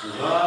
Namah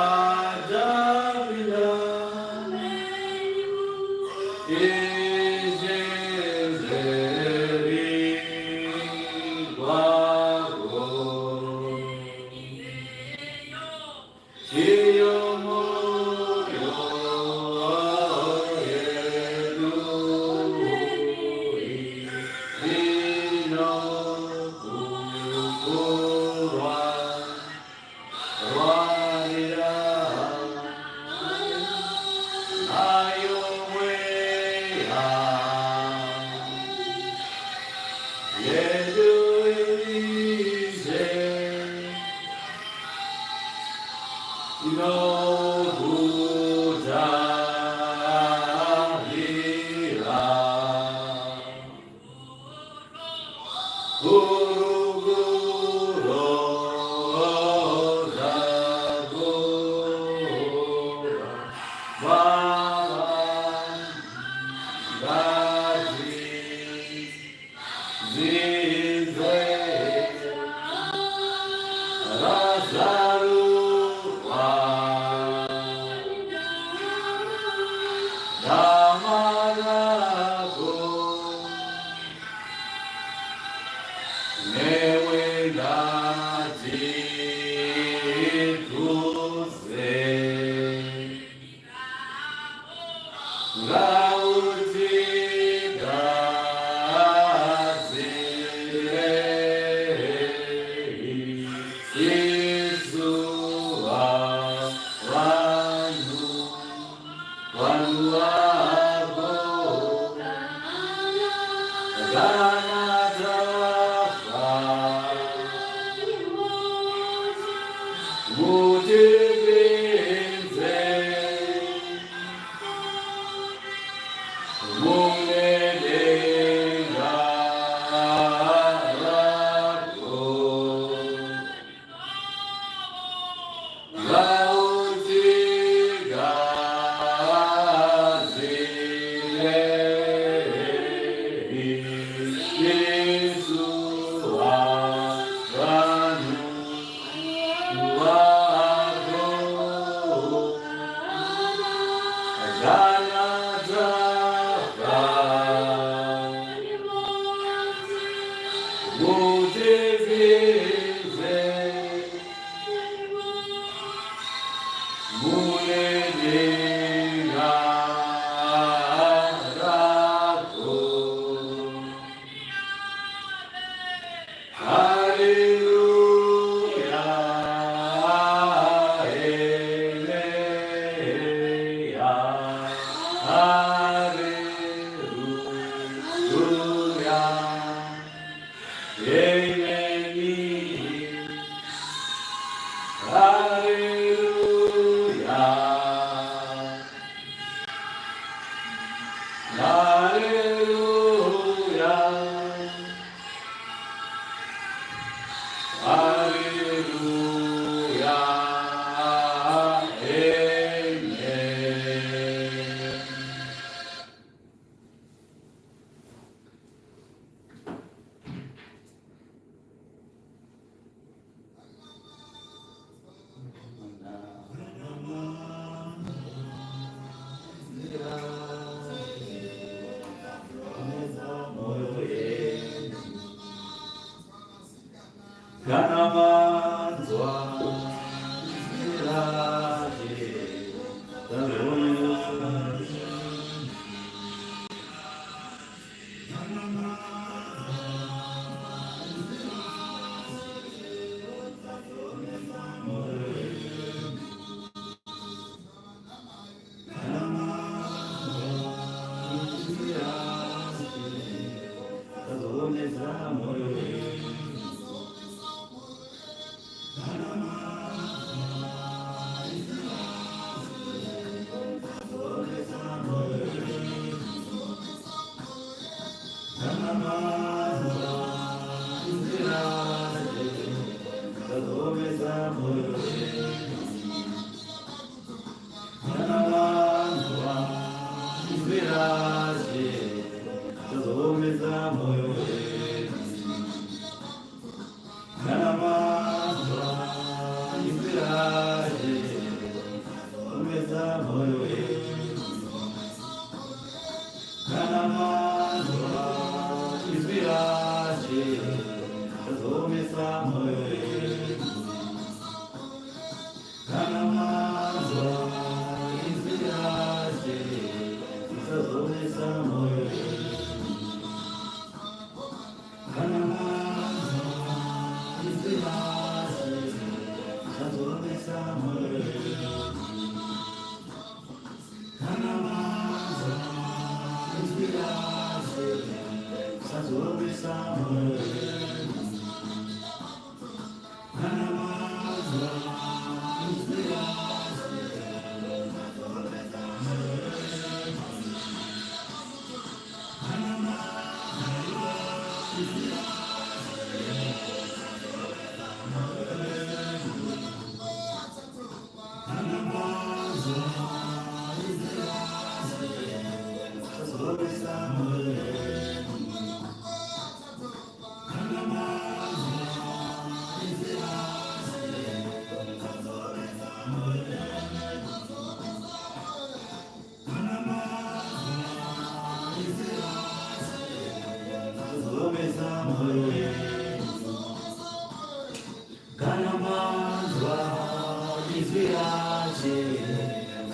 Shivaya.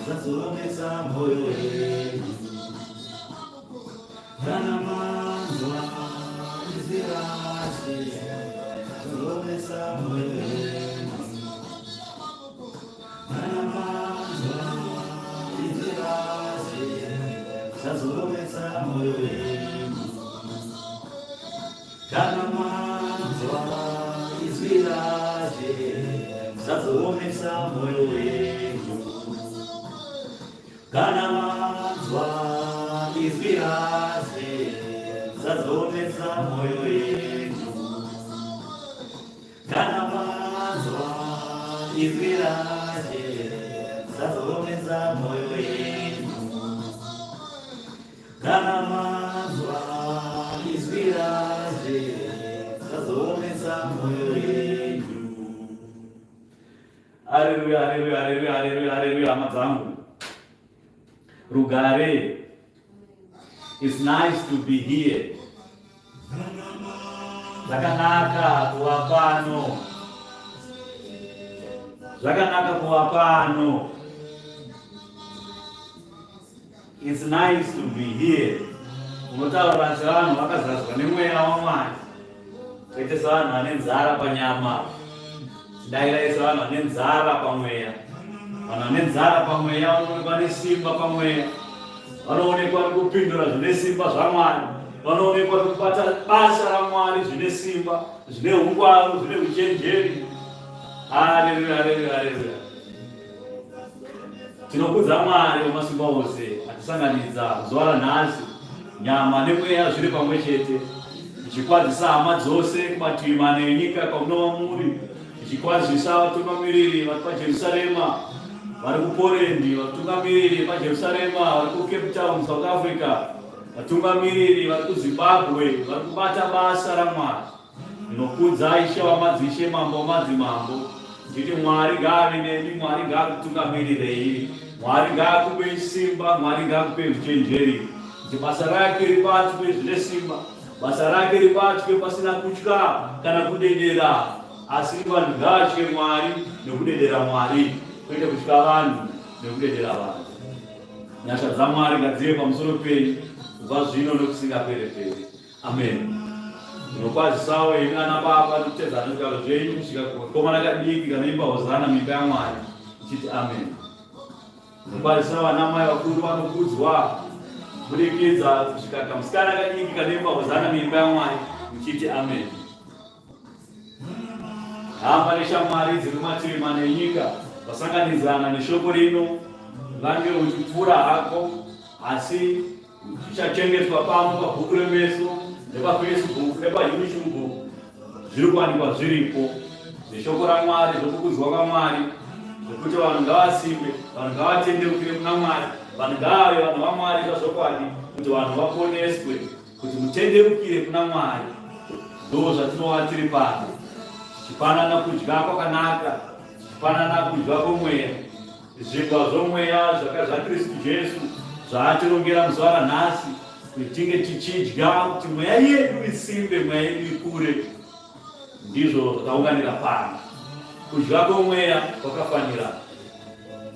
zazomesa moyo wenyu. Kana manzwa izirasi zazomesa moyo wenyu. Kana manzwa izirasi zazomesa moyo wenyu. Kana manzwa izirasi zazomesa moyo wenyu. Kana manzwa izirasi zazomesa moyo wenyu. Kana manzwa izirasi zazomesa moyo wenyu. Kana manzwa izirasi zazomesa moyo wenyu. Haleluya, haleluya, haleluya, haleluya, haleluya. Amazangu Rugare, it's nice to be here. Zvakanaka kuva pano. Zvakanaka kuva pano. It's nice to be here. Unotaura sevanhu vakazadzwa nemweya waMwari. Kwete sevanhu vane nzara panyama. Sidaira sevanhu vane nzara pamweya. Vanhu vane nzara pamweya vanoonekwa nesimba pamweya. Vanoonekwa nekupindura zvine simba zvaMwari. Vanoonekwa nekubata basa raMwari zvine simba, zvine ungwaru, zvine uchenjeri. Haleluya, haleluya, haleluya. Tinokudza Mwari wemasimba ose atisanganidza zuva ranhasi, nyama nemweya zviri pamwe chete, ichikwadzisa hama dzose kumativi mana enyika kwamunova muri, ichikwadzisa vatungamiriri vari paJerusarema, vari kuPoland, vatungamiriri paJerusarema, vari kuCape Town, South Africa, vatungamiriri vari kuZimbabwe, vari kubata basa raMwari. Ndinokudza Ishe wamadzishe, Mambo wamadzimambo, ndichiti Mwari ngave nemi, Mwari ngakutungamirirei, Mwari ngakupe simba, Mwari ngakupe uchenjeri, kuti basa rake ribatwe zvine simba, basa rake ribatwe pasina kutya kana kudedera, asi vanhu ngatye Mwari nekudedera Mwari, kwete kutya vanhu nekudedera vanhu. Nyasha dzaMwari ngadzive pamusoro penyu kubva zvino nokusingaperi-peri. Amen. Ndinokwazisawo imi ana baba nekutedza zvigaro zvenyu kusvika kukomana kadiki kanoimba hozana muimba yaMwari, ichiti amen. Ndinokwazisawo ana mai vakuru vanokudzwa kubudikidza kusvika kamusikana kadiki kanoimba hozana muimba yaMwari, ichiti amen. Hamba neshamwari dziri kumativi mana enyika vasanganidzana neshoko rino, ungange uchipfuura hako asi uchichengetwa pamwe pabhuku remeso nepaFacebook nepaYouTube, zviri kuwanikwa zviripo zveshoko raMwari, zvokukudzwa kwaMwari, zvokuti vanhu ngavasimbe, vanhu ngavatendeukire muna Mwari, vanhu ngavave vanhu vaMwari zvazvokwadi, kuti vanhu vaponeswe, kuti mutendeukire kuna Mwari. Ndo zvatinova tiri pano, tichipanana kudya kwakanaka, tichipanana kudya kwomweya, zvingwa zvomweya zvaKristu Jesu zvaatirongera muzuva ranhasi, kuti tinge tichidya kuti mweya yedu isimbe, mweya yedu ikure. Ndizvo zvakaunganira pano. Kudya kwomweya kwakafanira.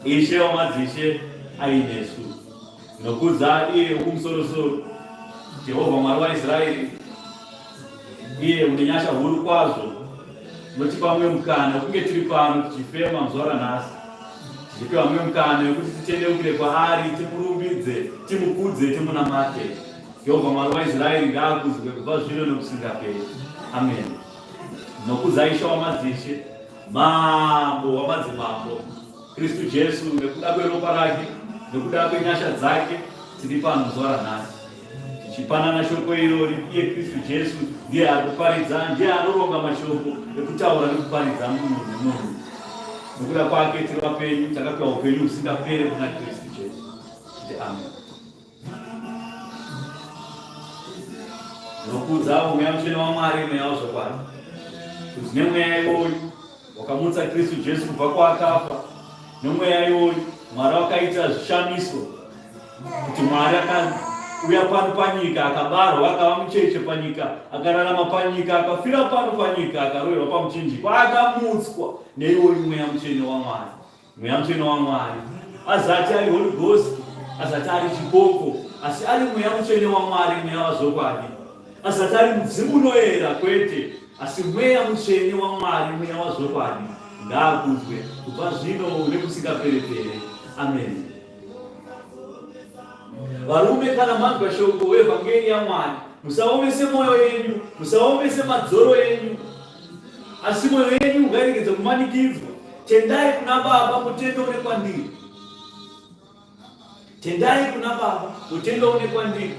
Ishe wamadzishe ainesu. Ndinokudza iye wokumusoro-soro, Jehovha Mwari waIsraeri, iye une nyasha huru kwazvo, unotipa mumwe mukana wekunge tiri pano tichifema muzuva ranhasi, tichipiwa mumwe mukana wekuti titendeukire kwaari, timurumbidze, timukudze, timunamate. Jehovha Mwari waIsraeri ngaakudzwe kubva zvino nokusingaperi. Amen. Ndinokudza Ishe wamadzishe, Mambo wamadzimambo, Kristu Jesu, nekuda kweropa rake, nekuda kwenyasha dzake, tiri pano zuva ranhasi tichipanana shoko irori. Iye Kristu Jesu ndiye ari kuparidza, ndiye anoronga mashoko ekutaura nekuparidza munhu. Nekuda kwake tiri vapenyu, takapiwa upenyu husingaperi kuna Kristu Jesu. Amen. Ndinokudza mweya mutsvene waMwari, mweya wezvokwadi, kuti nemweya iwoyu wakamutsa Kristu Jesu kubva kwakafa, nemweya iwoyu Mwari wakaita zvishamiso, kuti Mwari akauya pano panyika, akabarwa, akava mucheche panyika, akararama panyika, akafira pano panyika, akaroverwa pamuchinjikwa, akamutswa neiwoyu mweya mutsvene waMwari. Mweya mutsvene waMwari azati ali Holy Ghost, azati ali chipoko, asi ali mweya mutsvene waMwari, mweya wazokwadi. Azati ali mudzimu unoyera kwete, asi mweya mutsvene waMwari, mweya wazokwadi. Ngaakuzwe kubva zvino nekusingapere-pere. Amen. Varume kana manzwa shoko wevhangeri yaMwari, musaomese mwoyo yenyu, musaomese madzoro yenyu, asi mwoyo yenyu ngairegedze kumanikidzwa. Tendai kuna Baba mutendeone kwandiri. Tendai kuna Baba mutendeone kwandiri.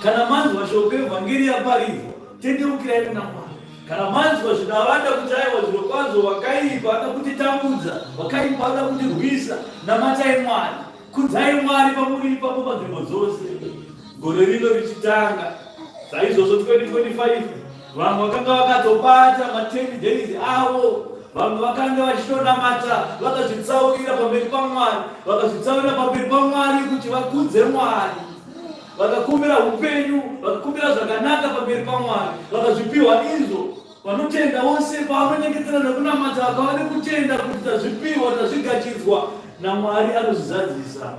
Kana manzwa shoko evhangeri yaparidzwa, tendeukirai kuna Mwari. Kana manzwa zvinavada kuti aiwa zviro kwazvo wakaipa ada kutitambudza, wakaipa ada kutirwisa, namatai Mwari. Kudzai Mwari pamuri ipapo panzvimbo dzose. Gore rino richitanga, saizvozvo 2025, vamwe vakanga vakatobata ma10 days avo, vamwe vakanga vachitonamata, vakazvitsaurira pamberi paMwari, vakazvitsaurira pamberi paMwari kuti vakudze Mwari, vakakumbira upenyu, vakakumbira zvakanaka pamberi paMwari, vakazvipiwa izvo. Vanotenda vose pavanonyengetera nekunamata vakava nekutenda kuti tazvipiwa, tazvigachidzwa naMwari, anozvizadzisa.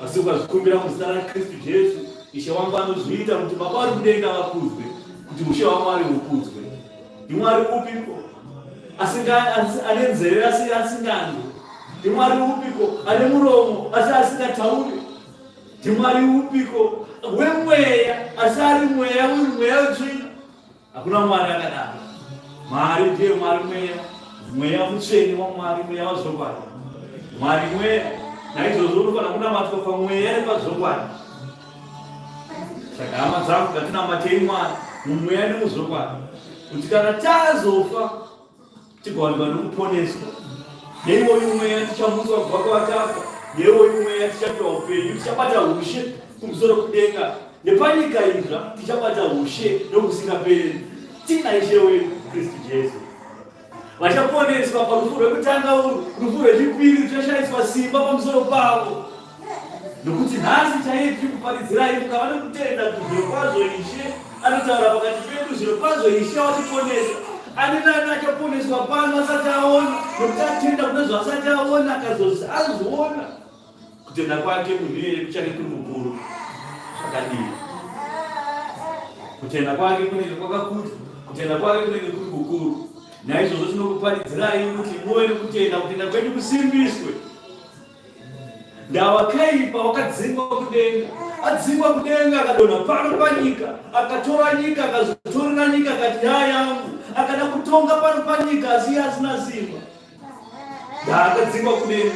Asi ukazvikumbira muzita raKristu Jesu, Ishe wangu anozviita kuti Baba vari kudenga vakudzwe, kuti ushe hwaMwari hukudzwe. NdiMwari upiko ane nzeve asi asinganzwi? NdiMwari upiko ane muromo asi asingatauri? NdiMwari upiko wemweya asi ari mweya, uri mweya wetsvina? Hakuna Mwari akadaro. Mwari ndiye Mwari mweya, mweya mutsvene waMwari, mweya wazokwadi. Mwari mweya, naizvozvo unofanira kunamatwa pamweya nepazokwadi. Saka hama dzangu, ngatinamatei Mwari mumweya nemuzokwadi, kuti kana tazofa tigowanikwa nokuponeswa. Neiwoyu mweya tichamutswa kubva kuvakafa, neiwoyu mweya tichapiwa upenyu, tichabata ushe kumusoro kudenga, nepanyika izva tichabata ushe nokusingaperi tina Ishe wedu Kristu Jesu. Vachaponeswa parufu rwekutanga urwu, rufu rwechipiri ruchashaiswa simba pamusoro pavo. Nokuti nhasi chaiye tiri kuparidzirai mukava nekutenda kuti zviro kwazvo Ishe anotaura pakati pedu, zviro kwazvo Ishe watiponesa. Ani nani achaponeswa pano asati aona, nokuti atenda kuna zvaasati aona, akazozvi azoona. Kutenda kwake munhu iyeye kuchake kuri kukuru. Zvakadii? Kutenda kwake kunenge kwakakura, kutenda kwake kunenge kuri kukuru. Naizvozvo tinokuparidzirai kuti muwe nekutenda, kutenda kwedu kusimbiswe. Ndavakaipa wakadzingwa kudenga, adzingwa kudenga, akadonha pano panyika, akatora nyika, akazotorera nyika, akati yangu, akada kutonga pano panyika asi asina simba. Ndaakadzingwa kudenga.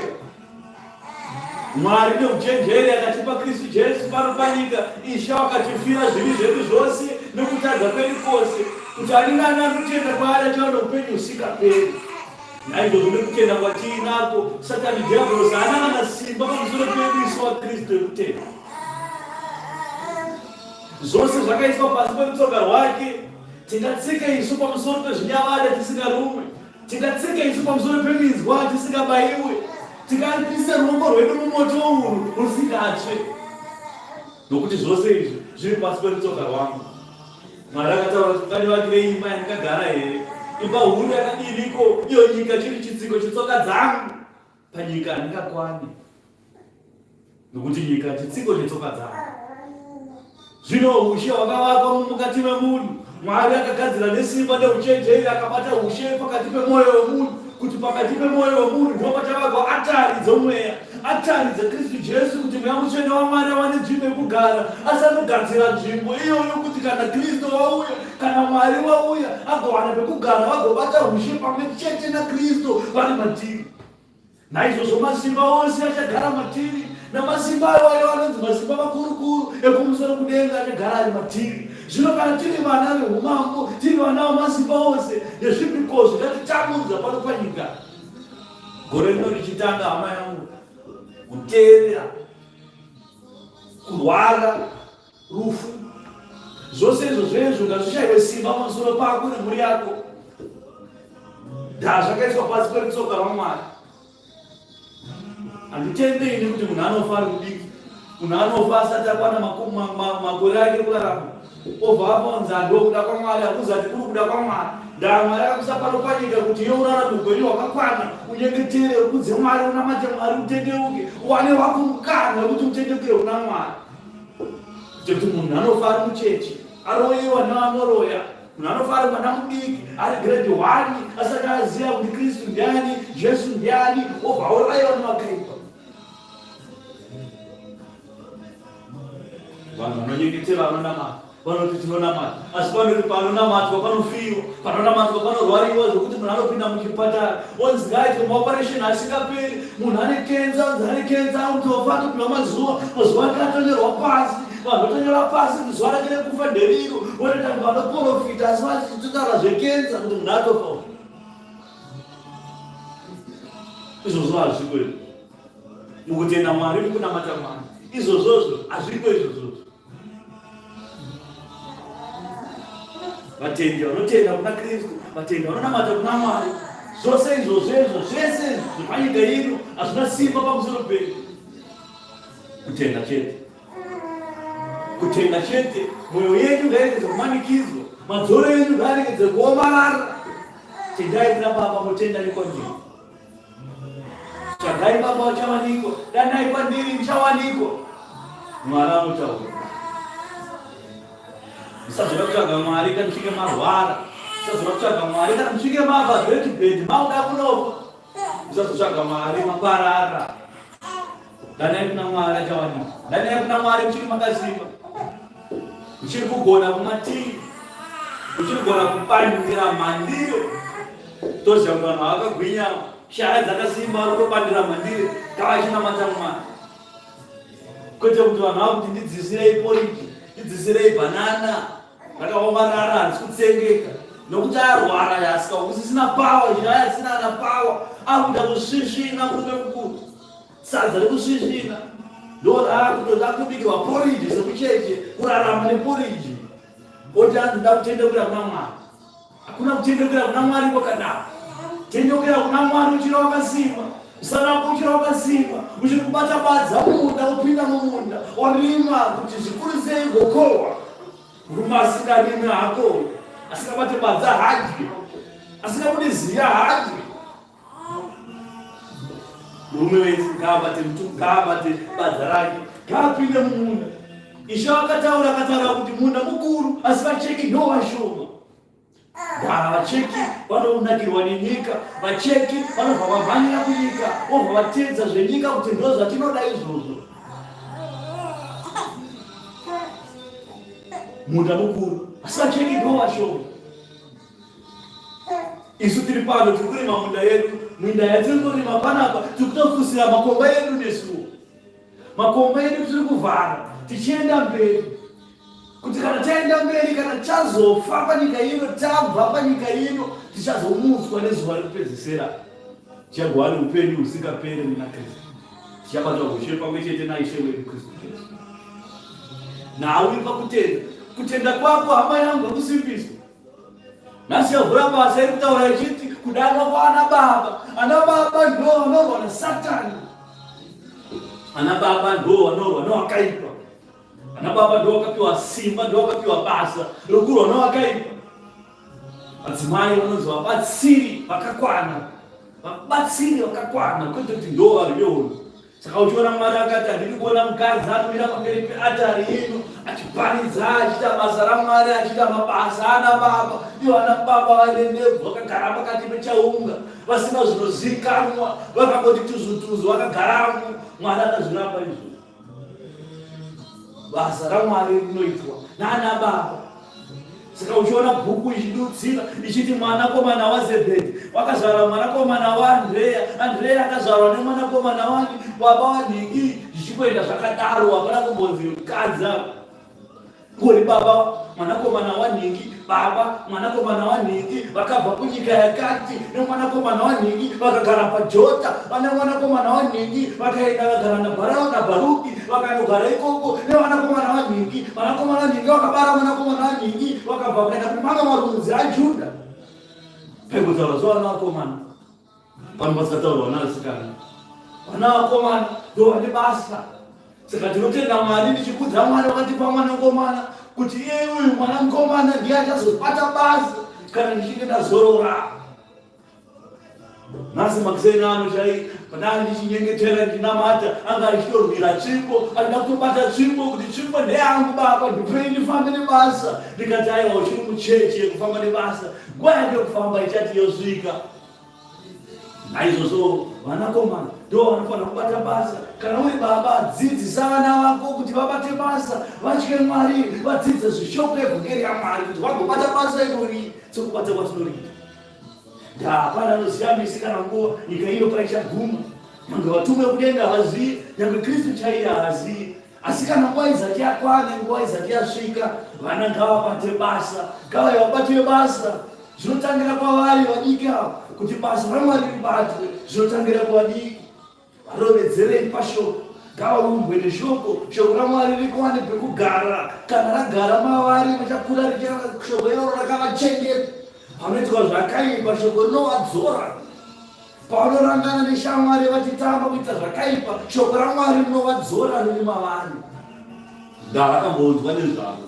Mwari neuchenjeri akatipa Kristu Jesu pano panyika, Ishe wakatifira zvivi zvedu zvose nekutadza kwedu kwose, kuti ani nani anotenda kwaari achaona upenyu husingaperi. Naizvozvo nekutenda kwatiinako, Satani dhiabhorosi haana kana simba pamusoro pedu isu vaKristu ekutenda. Zvose zvakaiswa pasi perutsoka rwake. Tingatsika isu pamusoro pezvinyavada tisingarumwe, tingatsika isu pamusoro peminzwa tisingabayiwe, tingaisa ruoko rwedu mumoto urwu rusingatsve, nokuti zvose izvi zviri pasi perutsoka rwangu. Mwari akataura kuti ngandivakirei imba yandingagara here, imba huru yakadiniko, iyo nyika chiri chitsiko chetsoka dzangu. Panyika handingakwani, nokuti nyika chitsiko chetsoka dzangu. Zvino ushe hwakavakwa mukati memunhu, Mwari akagadzira nesimba neuchenjeri, akabata ushe pakati pemwoyo wemunhu, kuti pakati pemwoyo wemunhu ndipo pachavakwa atari dzomweya, atari dzaKristu Jesu, kuti mweya mutsvene waMwari awane nzvimbo yekugara. Asi anogadzira nzvimbo iyoyo kuti kana Kristu wauya, kana Mwari wauya, agowana pekugara, vagobata ushe pamwe chete naKristu vari matiri. Naizvozvo masimba ose achagara matiri, namasimba ayo anonzi masimba makurukuru ekumusoro kudenga achagara ari matiri. Zvino kana tiri vana veumambo, tiri vana vamasimba ose, nezvipiko zvingatitambudza pano panyika. Gore rino richitanga, hama yangu, kuteerera, kurwara, rufu, zvose izvo zvezvo ngazvishayiwe simba pamusoro pako nemhuri yako. Zvakaiswa pasi perutsoka rwaMwari. Handitendei nekuti munhu anofa ari kudiki, munhu anofa asati akwana makore ake kurarama, obva afa kunzi ndokuda kwaMwari, hakuzati kuri kuda kwaMwari. Mwari akakusapano panyika kuti iwe urarame upenyu hwakakwana, unyengetere, ukudze Mwari, unamate Mwari, utendeuke, uwane wako mukana wekuti utendukire kuna Mwari. Kuti munhu anofa ari mucheche, aroyiwa nevanoroya, munhu anofa ari mwana mudiki, ari grade 1 asati aziva kuti Kristu ndiani, Jesu ndiani, obva orayiwa nevakaipa. Vanhu vanonyengetera vanonamata, vanoti tinonamata, asi panonamatwa panofiwa, panonamatwa panorwariwa zvokuti munhu anopinda muchipatara onzi ngaite maoperation asingaperi, munhu ane kenza, onzi ane kenza, anotofa, atopiwa mazuva ake atonyorwa pasi, vanhu vatonyora pasi kuti zuva rake rekufa nderiro, votoita kuti vanoprofita, asi vachitotaura zvekenza kuti munhu atofa. Izvozvo hazviko here mukutenda Mwari nekunamata Mwari, izvozvozvo hazviko izvozvozvo. Vatendi vanotenda kuna Kristu, vatendi vanonamata kuna Mwari, zvose izvozvo zvese zvepanyika ino hazvina simba pamusoro penyu. Kutenda chete, kutenda chete, mwoyo yenyu ngairege kumanikidzwa, madzoro yenyu ngairege kuomarara. Tendai kuna Baba, mutenda nekwandiri. Tsvagai Baba uchawanikwa, danai kwandiri muchawanikwa. Mwari anotaura. Musazoda kutsvaga Mwari kana muchinge marwara, musazoda kutsvaga Mwari kana muchinge mabva bhedhi mauda kunofa, musazotsvaga Mwari maparara. Danai kuna Mwari achawanikwa, danai kuna Mwari muchiri makasimba, muchiri kugona kumativi, muchiri kugona kupandira mandiro. Toziva kuti vanhu vakagwinya, shaya dzakasimba vari kupandira mandiro kavachinamata Mwari. Kwete kuti vanhu vakuti ndidzisirei poriji, ndidzisirei bhanana rakaomarara harisi kutsengeka, nokuti arwara asisina pawa, shaya asina ana pawa, akuda kusvisvina murume mukuru, sadza rekusvisvina ndo rakubikirwa poriji semucheche, kurarama neporiji. Oti andoda kutendekera kuna Mwari. Hakuna kutendekera kuna Mwari kwakadaro. Tendekera kuna Mwari uchiri wakasimba, usana wako uchiri wakasimba, uchiri kubata badza munda, upinda mumunda, warima kuti zvikuru sei gokohwa. Murume asingarimi hako, asingabate badza hadyi, asingabude ziya hadyi. Murume wese ngaabate badza rake, ngaapinde mumunda. Ishe akataura kuti munda mukuru, asi vacheki ndo vashoma. Vacheki vanonakirwa nenyika, vacheki vanobva vamhanyira kunyika, vobva vatedza zvenyika kuti ndo zvatinoda izvozvo. Munda mukuru, asi vacheki ndo vashoma. Isu tiri pano tiri kurima munda yedu, minda yatiri kurima panapa tiri kutofusira makomba edu nesuwo. Makomba edu tiri kuvhara tichienda mberi, kuti kana taenda mberi, kana chazofa panyika ino, tabva panyika ino, tichazomutswa nezuva rekupedzisira, tichagova neupenyu husingaperi muna Kristu, tichabatwa ushe pamwe chete naIshe wedu Kristu Jesu. Nawe pakutenda, kutenda kwako hama yangu hakusimbiswa. Nhasi yavhura basa iri kutaura ichiti kudanwa kwaana baba. Ana baba ndo vanorwa naSatani, ana baba ndo vanorwa nevakaipa. Ana baba ndo vakapiwa simba, ndo vakapiwa basa rokurwa nevakaipa. Madzimai vanonzi vabatsiri vakakwana, vabatsiri vakakwana, kwete kuti ndo variyono. Saka uchiona Mwari akati handidi kuona mukadzi anomira pamberi peatari ino achiparidza, achiita basa raMwari, achiita mabasa ana baba. Ivo ana baba vaendevu vakagara pakati pechaunga, vasina zvinozivikanwa, vakangoti tuzutuzu vakagaramo. Mwari akazviramba izvo. Basa raMwari rinoitwa naana baba. Saka uchiona bhuku ichidutsira ichiti mwanakomana waZebhedhi wakazvarwa mwanakomana waAndreya, Andreya akazvarwa nemwanakomana wake baba waNhiki, zvichikwenda zvakadaro. Hapana kumbonzi mukadzi ngori baba mwanakomana waNhiki, baba mwanakomana waNhiki, vakabva kunyika yakati nemwanakomana waNhiki vakagara paJota. Vana mwanakomana waNhiki vakaenda vakagara naBharuki, vakandogara ikoko nevanakomana waNhiki. Vanakomana waNhiki vakabara mwanakomana waNhiki, vakabva vakaenda kumanga marudzi aJudha. Pekutaura zvavana vakomana, vanhu vasataurwa navasikana. Vana vakomana ndo vane basa. Saka tinotenda Mwari, ndichikudza Mwari wakatipa mwanakomana, kuti iye uyu mwanakomana ndiye achazobata basa. kana ndichinge ndazorora. Nhasi makuseni ano chai panani ndichinyengetera ndinamata anga achitorwira tsvimbo, andida kutobata tsvimbo kuti tsvimbo ndeyangu baba, ndipei ndifambe nebasa. Ndikati aiwa uchiri muchechi yekufamba nebasa, nguva yake yekufamba ichati yosvika. Naizvozvo vanakomana ndo vanofanira kubata basa. Kana uri baba, dzidzisa vana vako kuti vabate basa, vatye Mwari, vadzidze zvishoko evhangeri yaMwari kuti vagobata basa irori sekubata kwatinoriita. Hapana anoziva misi kana nguva nyika iyo paichaguma. Nyangwe vatumwe kudenga havazii, nyangwe Kristu chaiye havazii. Asi kana nguva isati yakwana, nguva isati yasvika, vana ngavabate basa, ngavauya vabate basa. Zvinotangira kwavari vadiki ava kuti basa raMwari ribatwe, zvinotangira kuvadiki. Varovedzerei pashoko, ngavarumbwe neshoko, shoko raMwari rikuwane pekugara. Kana ragara mavari vachakura shoko iroro rakavachengeta. Panoitwa zvakaipa shoko rinovadzora. Pavanorangana neshamwari vachitamba kuita zvakaipa, shoko raMwari rinovadzora riri mavari. Ndavakambounzwa nezvavo.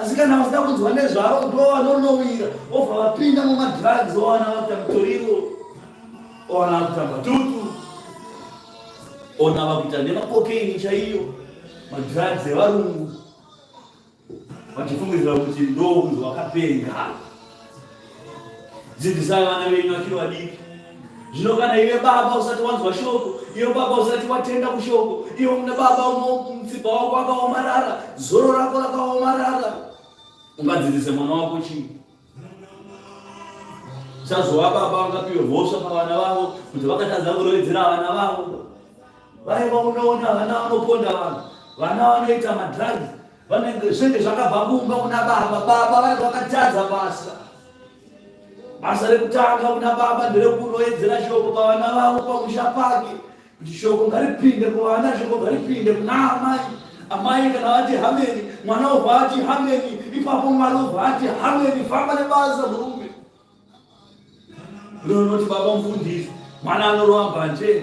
Asi kana vasina kunzwa nezvavo ndo vanonowira, obva vapinda mumadrugs, owana vakuita mutoriro, owana vakuita matutu, ona vakuita nemakokaini chaiyo, madrugs evarungu, vachifungidzira kuti ndo kunzi wakapenga. Dzidzisai vana venyu vachiri vadiki. Zvino kana iwe baba usati wanzwa shoko, iwe baba usati watenda kushoko, iwe muna baba mutsipa wako wakaomarara, zoro rako rakaomarara, ungadzidzise mwana wako chii? Sazova baba vangapiwe mhosva pavana vavo kuti vakatadza kurovedzera vana vavo. Vaiva unoona vana vanoponda vanhu, vana vanoita madrugs, vanenge zvenge zvakabva kumba kuna baba, baba vanenge vakatadza basa. Basa rekutanga kuna baba nderekuroedzera shoko pavana vavo pamusha pake, kuti shoko ngaripinde kuvana, shoko ngaripinde kuna amai. Amai kana vati hameni, mwana obva ati hameni, ipapo Mwari obva ati hameni, famba nebasa murume. Noti baba mufundisi, mwana anorova mbanje,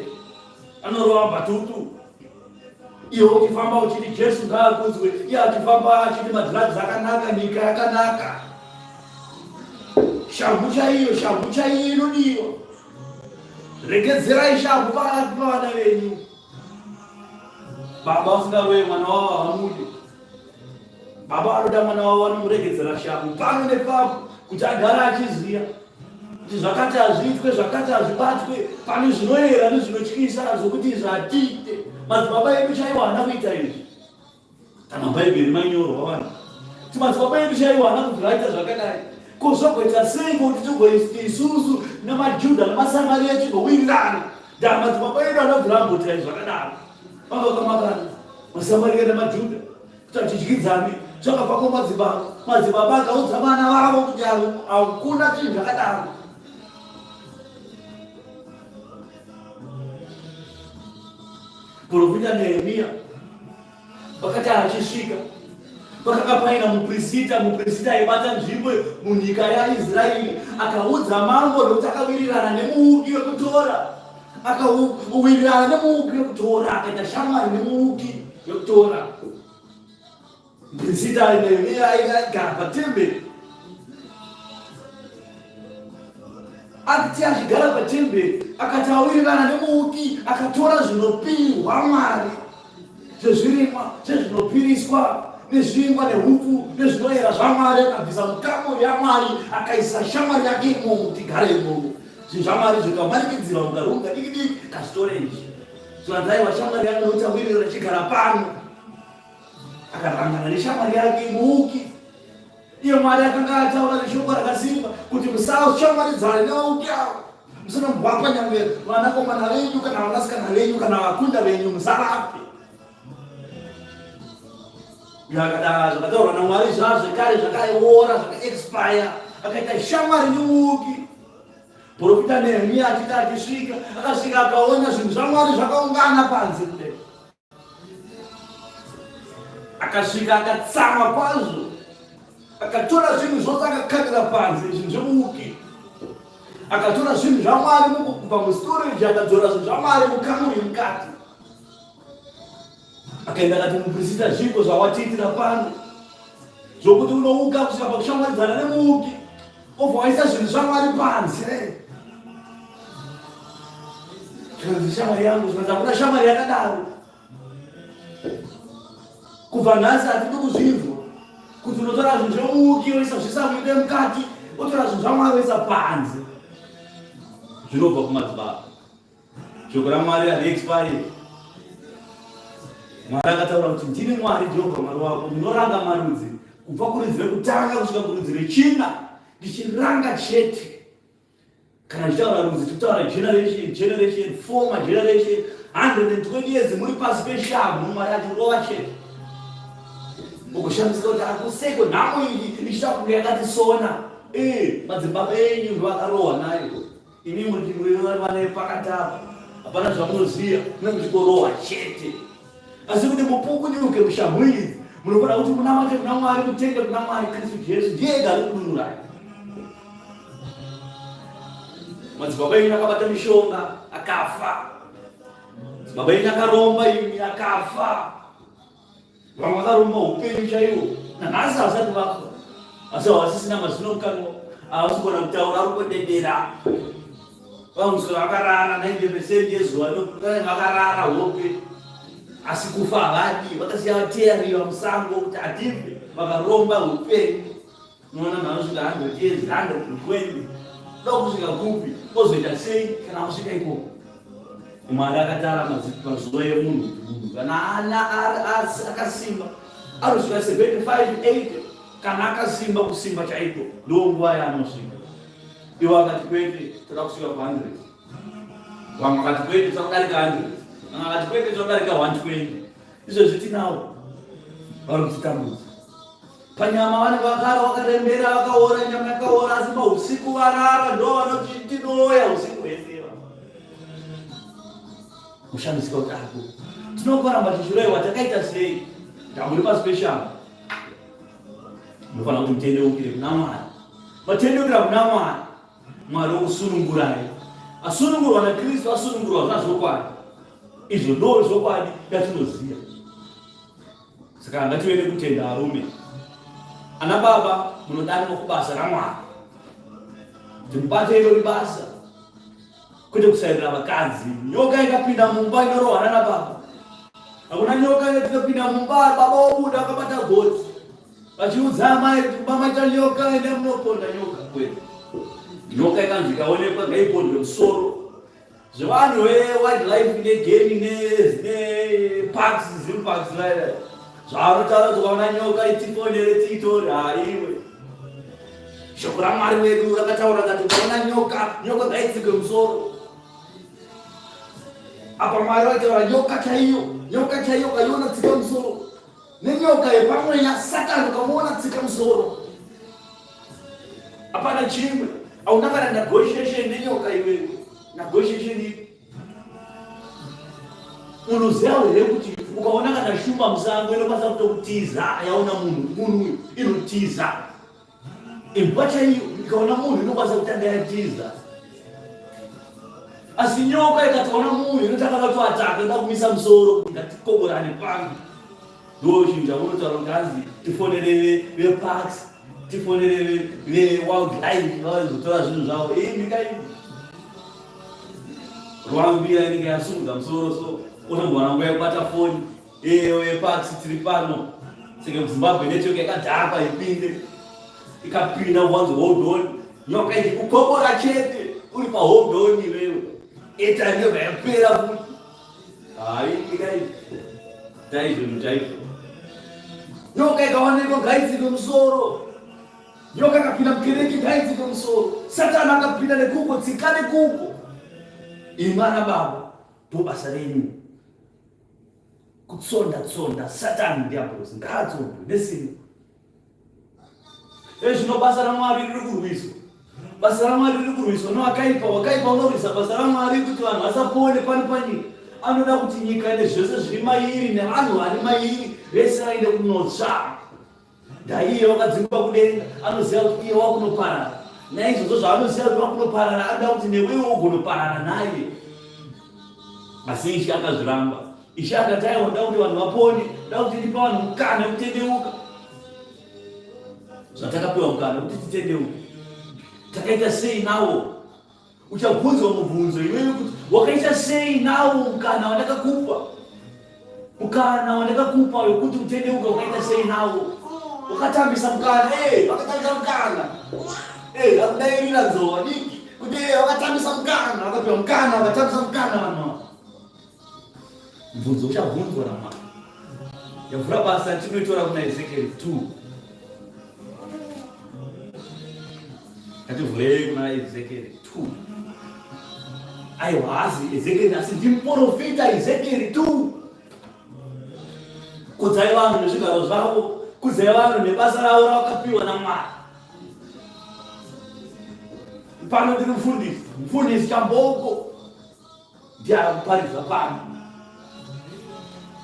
anorova mbatutu. Iwe uchifamba uchiti Jesu ngaakudzwe, iye achifamba achiti madrugs akanaka, nyika yakanaka. Shamhu chaiyo inodiwa. Regedzerai shamhu pakati pavana venyu. Baba usingarove mwana wavo havamudi. Baba anoda mwana wavo vanomuregedzera shamhu pano nepapo kuti agare achiziva kuti zvakati hazviitwe, zvakati hazvibatwe, pane zvinoyera nezvinotyisa zvokuti izvi hatiite. Madzibaba edu chaiwo haana kuita izvi. Kana bhaibheri manyorwa vanhu kuti madzibaba edu chaiwo haana kuti vaita zvakadai. Kuzogoita sei kuti tigoita isusu namaJudha namaSamaria tigowirirana? Madzibaba edu anobvira amboita izvi zvakadaro. Vakamakana maSamaria namaJudha kuti achidyidzane zvakabva kumadzibaba. Madzibaba akaudza vana vavo kuti hakuna chinhu zvakadaro. Profita Nehemia vakati achisvika pakanga paina muprista aibata nzvimbo munyika yaIsraeri, akaudza mambo nokuti akawirirana nemuuki wekutora, akawirirana nemuuki wekutora, akaita shamwari nemuuki wekutora. Muprista Nehemia aigara patemberi. Akati achigara patemberi akati awirirana nemuuki, akatora zvinopirwa Mwari zvezvirimwa zvezvinopiriswa nezvingwa nehupfu nezvinoyera zvaMwari, akabvisa mukamuri yaMwari akaisa shamwari yake imomo kuti igare imomo. Zvinhu zvaMwari zvikamanikidzira mukarunga diki diki kastorage. Zvanzaiwa shamwari yake nokuti awirirana achigara pano, akarangana neshamwari yake muuki. Iye Mwari akanga ataura neshoko rakasimba kuti musashamwaridzana neuki avo, musanomubvapa nyangwe vanakomana venyu kana vanasikana venyu kana vakunda venyu, musavape. Zvakadaro zvakataurwa naMwari zvazvo zvekare zvakaiora zvakaexpire, akaita shamwari nemuuki. Profita Nehemia achiti achisvika, akasvika akaona zvinhu zvaMwari zvakaungana panze kudai. Akasvika akatsama kwazvo, akatora zvinhu zvose akakanira panze, zvinhu zvemuuki. Akatora zvinhu zvaMwari kubva mustorage, akadzora zvinhu zvaMwari mukamuri mukati. Akaenda akati muprista, zvipo zvawatiitira pano zvokuti unouka kusvika pakushamwaridzana nemuuki, obva waisa zvinhu zvaMwari panze. Zvinonzi shamwari yangu, zvinonzi hakuna shamwari yakadaro. Kubva nhasi hatidi kuzvinzwa kuti unotora zvinhu zvomuki woisa zvisamwide mukati, wotora zvinhu zvaMwari woisa panze. Zvinobva kumadzibaba. Shoko raMwari hariexpire. Mwari akataura kuti ndini Mwari Jehovha Mwari wako, ndinoranga marudzi kubva kurudzi rekutanga kusvika kurudzi rechina, ndichiranga chete. Kana ndichitaura rudzi tichitaura generation, former generation, 120 years muri pasi peshamhu, Mwari achirova chete. Ugoshamisika kuti akuseko nhamo iyi ndichitakuga yakatisona. Madzibaba enyu ndovakarohwa nayo. Ini muri vana pakatapa. Hapana zvamunoziva, munenge muchingorohwa chete. Asi kuti mupukunyuke mushamhu idzi, munofanira kuti munamate kuna Mwari, mutende kuna Mwari Kristu Jesu, ndiye ega ari kudurura. Madzibaba enyu akabata mishonga akafa. Madzibaba enyu akaromba imi akafa. Vamwe vakaromba upenyu chaiwo, nanhasi havasati vafa. Asi havasisina mazino mukanwa, havasi kugona kutaura, ari kudedera. Vamusoro vakarara 90% yezuva vakarara hope. Asi kufa havadi, vakasiya vateeriwa musango kuti hatife, vakaromba upenyu. Unoona mhanosvika 100 years, 120, dokusvika kupi, ozoita sei kana vasvika ikoko. Mwari akatara mazuva emunhu, kana ana akasimba anosvika 75, 80, kana akasimba kusimba chaiko, ndonguva yaanosvika. Ivo akati kwete, toda kusvika ku100. Vamwe vakati kwete, toda kudarika 100. Vamwe vakati kwete, toda kudarika 120. Izvozvi tinawo vari kutitambudza. Panyama vanenge vakara vakarembera, vakaora, nyama yakaora, asi pausiku varara, ndo vanoti tinoya usiku hwese. Kushamisika kuti ako tinokoramba tichiroiwa takaita sei, ndamuri pasi peshamhu. Munofanira kuti mutendeukire kuna Mwari. Matendeukira kuna Mwari, Mwari wokusunungurai. Asunungurwa naKristu, asunungurwa zvazvokwadi. Izvo ndo zvokwadi yatinoziva. Saka ngatiende kutenda arume. Ana baba, munodanwa kubasa raMwari. Mubate irori basa. Kwete kusairira vakadzi. Nyoka ikapinda mumba inorohwana nababa. Hakuna nyoka inopinda mumba, baba obuda akabata gotsi. Vachiudza amai kuti baba ita nyoka, ende munoponda nyoka kwete. Nyoka ikanzi ikaonekwa ngaipondwe musoro. Zvevanhu wildlife negame neparks, zim parks vaida. Zvavanotaura kuti ukaona nyoka itiponere tiitore, haiwe. Shoko raMwari wedu rakataura kuti ukaona nyoka ngaitsikwe musoro. Apa Mwari vaitaura nyoka chaiyo ukaiona tsika musoro. Nenyoka yepamwe yaSatani ukamuona tsika musoro. Hapana chimwe. Hauna kana negotiation nenyoka iwewe. Negotiation ipi? Unoziva here kuti ukaona kana shumba musango inokwanisa kutokutiza, yaona munhu inotiza. Imbwa chaiyo ikaona munhu inokwanisa kutanga yatiza. Asi nyoka ikatoona munhu inotanga kutoataka, inoda kumisa musoro kuti ngatikogorane pangu. Ndo chinhu chamunotaura kuti hanzi tifonere veparks, tifonere wildlife, vazotora zvinhu zvavo. Nyika iyi rwambira inenge yasunga musoro, so unombowana nguva yekubata foni. Weparks tiri pano. Saka muZimbabwe network yakadhakwa ipinde. Ikapinda uvanzi hold on. Nyoka iyi kukokora chete. Uri pa hold on iwewe. Eta nyoka yapera futi. Hai, nyika iyi. Taizvozvo chaizvo. Nyoka ikaonekwa ngaitsikwe musoro. Nyoka ikapinda mukereke ngaitsikwe musoro. Satani akapinda nekuko, tsika nekuko. Imana baba, ndo basa renyu. Kutsonda Satani diabolos ngatsonde nesimba. Zvino basa raMwari riri kurwiswa. Basa raMwari riri kurwiswa nevakaipa unorwisa basa raMwari kuti vanhu vasapone pani panyika. Anoda kuti nyika ine zvose zviri mairi nevanhu vari mairi vese vaende kunotsva. Ndaiye wakadzingwa kudenga, anoziva kuti iye wakunoparara. Naizvozvo zvaanoziva kuti wakunoparara, anoda kuti newewo ugonoparara naye. Asi Ishe akazviramba. Ishe akati aiwa ndoda kuti vanhu vapone, ndoda kuti ndipa vanhu mukana wekutendeuka. Zvatakapiwa mukana kuti titendeuke. takaita sei nawo? Uchabvunzwa mubvunzo iwewe kuti wakaita sei nawo mukana wandakakupa? Mukana wandakakupa wekuti utendeuka wakaita sei nawo? Wakatambisa mukana, wakatambisa mukana. Akudairira nzowa diki kuti wakatambisa mukana, wakapiwa mukana, wakatambisa mukana vanhu. Mubvunzo uchabvunzwa naMwari. Yavhura basa tinoitora kuna Ezekiel 2. Ngativhurei kuna Ezekiel 2. Aiwa, hazi Ezekiel asi ndimuprofita Ezekiel 2. Kudzai vanhu nezvigaro zvavo, kudzai vanhu nebasa ravo ravakapiwa naMwari. Pano ndiri mufundisi Chamboko ndiye akuparidza pano.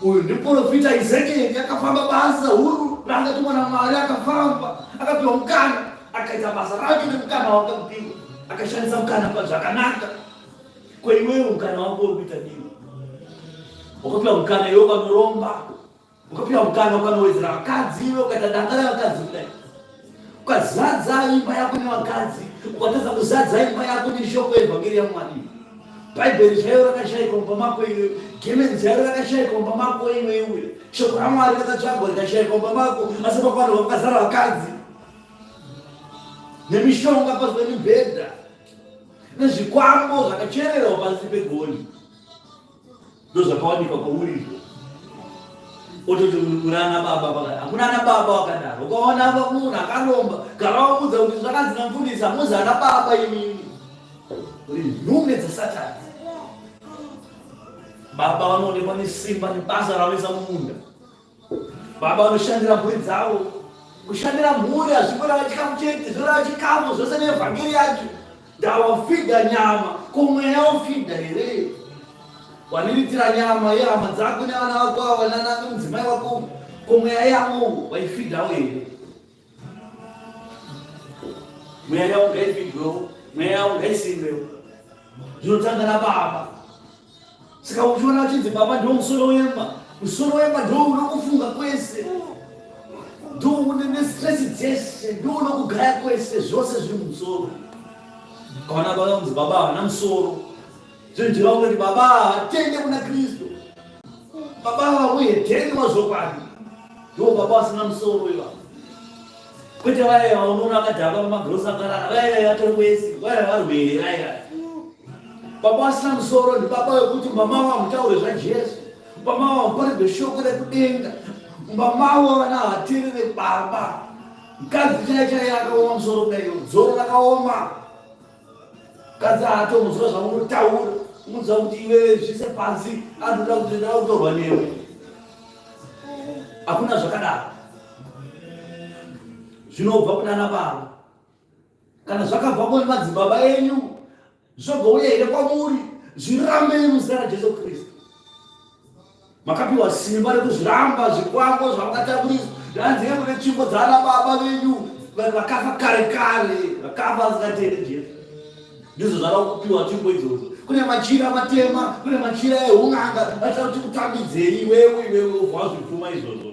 Uyu ndimuprofita Ezekiel, akafamba basa huru raakatumwa naMwari, akafamba akapiwa mukana, akaita basa rake nemukana wakapiwa, akashandisa mukana pazvakanaka. Kwa iwewe mukana wako urikuita nini? Ukapiwa mukana iwe ukanoromba, ukapiwa mukana ukanowedzera vakadzi, iwe ukaita danga revakadzi kudai, ukazadza imba yako nevakadzi, ukatadza kuzadza imba yako neshoko yevhangeri yaMwari. Bhaibheri chaiyo rakashayika mumba mako iwe, gemenzi chaiyo rakashayika mumba mako iwe, shoko raMwari rakatsvagwa rikashayika mumba mako, asi pakwanowa pakazara vakadzi nemishonga pasi pemibhedha nezvikwambo zvakachererwa pasi pegoni. Ndozvakawanikwa kwaurizvo. Ototi unana baba, hakuna ana baba wakadaro. Ukaona munhu akalomba, gara wamudza kuti zvakanzi namufundisi hamuzi ana baba imimi. Uri nhume dzaSatani. Baba vanoonekwa nesimba nebasa ravanoisa mumunda. Baba vanoshandira mhuri dzavo. Kushandira mhuri hazvikoreva chikafu chete, zvoreva chikafu zvose nevhangeri yacho. Ndawafidha nyama, kumweya wafidha here. Waniriitira nyama yehama dzako nevana vako ava nemudzimai wako, kumweya yavo waifidhawo here. Mweya yavo ngaifidwewo, mweya yavo ngaisimbewo. Zvinotanga naBaba. Saka uchiona uchinzi baba ndiwo musoro wemba, musoro wemba ndiwo unokufunga kwese, ndiwo une stress dzese, ndiwo unokugaya kwese, zvose zviri mumusoro. Kawana baba kunzi baba havana musoro, zvinojira kuti baba hatende kuna Kristu, baba uheteni mazvokwadi, ndiwo baba vasina musoro ivavo. Kwete vaya unoona akadhaka pamagirosi akarara, vaya vatori kwese, vaya varwere vaya. Baba vasina musoro ndibaba wekuti mama vamutaure zvaJesu, mama vamuparidze shoko rekudenga, mama vana hatiri vebaba. Mukadzi chaiye akaoma musoro kudai, dzoro rakaoma. Mukadzi haatomuziva zvamunotaura, unoziva kuti iwe zvise pasi, anoda kuti ndautorwa newe. Hakuna zvakadaro. Zvinobva kunana baba. Kana zvakabva kumadzibaba enyu, zvogouya here kwamuri, zvirambei muzita raJesu Kristu. Makapiwa simba rekuzviramba zvikwambo zvamakatakuridzwa. Zvanzike kune tsvimbo dzana baba venyu vakafa kare kare, vakafa vasingatendi Jesu. Ndizvo zvava kupiwa tsvimbo idzodzo. Kune machira matema, kune machira ehun'anga, acha kuti kutambidzei iwewe wazvipfuma izvozvo.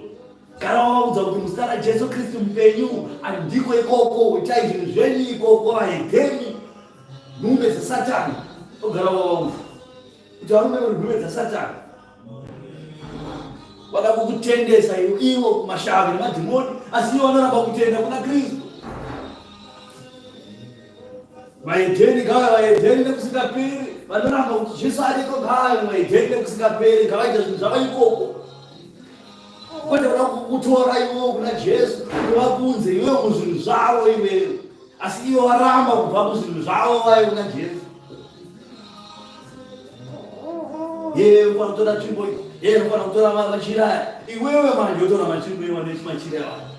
Kana wavaudza kuti muzita raJesu Kristu mupenyu, handiko ikoko, itai zvinhu zvenyu ikoko, vahedheni, nhume dzaSatani. Ogara wavaudza kuti varume nhume dzaSatani vada kukutendesa iwo kumashavi nemadhimoni, asi iwo vanoramba kutenda kuna Kristu. Vahedheni ngava vahedheni nekusingaperi, vanoramba kuti Jesu ariko ngava vahedheni nekusingaperi, ngavaita zvinhu zvava ikoko. Kwete kuda kukutora iwo kuna Jesu, kuvakunze iwe muzvinhu zvavo iwewe, asi iwo varamba kubva muzvinhu zvavo vaive kuna Jesu. Yeye unofana kutora tsvimbo iyi, yeye unofana kutora machira aya, iwewe manje wotora machimbo iwa machira aya.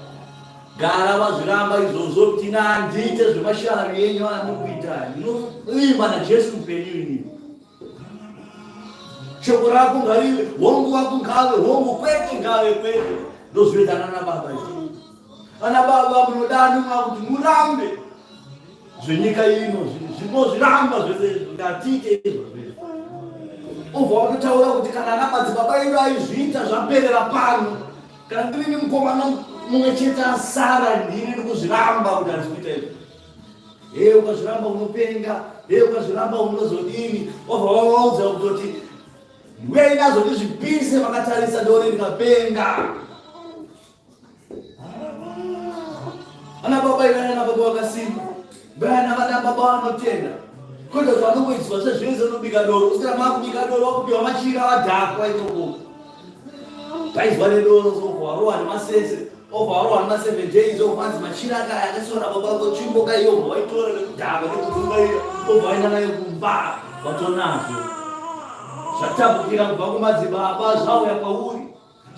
Gara vazviramba izvozvo kuti handite zvemashavi enyu anokuita, ndinoimba naJesu mupenyu inini. Shoko rako ngarive, hongu wako ngave hongu, kwete ngave kwete. Ndozvinoita ana baba izvi. Ana baba munodani mwakuti murambe zvenyika ino, zvinozviramba zvese ngatite izvozvo. Ubva watotaura kuti kana ana madzibaba edu aizviita zvaperera pano, kana ndiri nemukomana mumwe chete asara, ndiri ndikuzviramba kuti handisi kuita izvo. ukazviramba unopenga, ukazviramba unozodini, obva waudza kutoti ndiwe inazoti zvipise vakatarisa ndore ndikapenga. Ana baba ivana na baba wakasimba, bana vana baba vanotenda. Kwenda vanongoidzwa sezvese unobika doro, usina makubika doro wakupiwa machira wadhakwa ikoko. Paizwa nedoro zokuwarowa nemasese, obva na 7 days ofanzi machira akaya akasora baba wako chimbo kaiyobva waitora nekudhaka nekudzungaira, obva waenda nayo kumba watonazvo. Zvatapukira kubva kumadzibaba zvauya kwauri,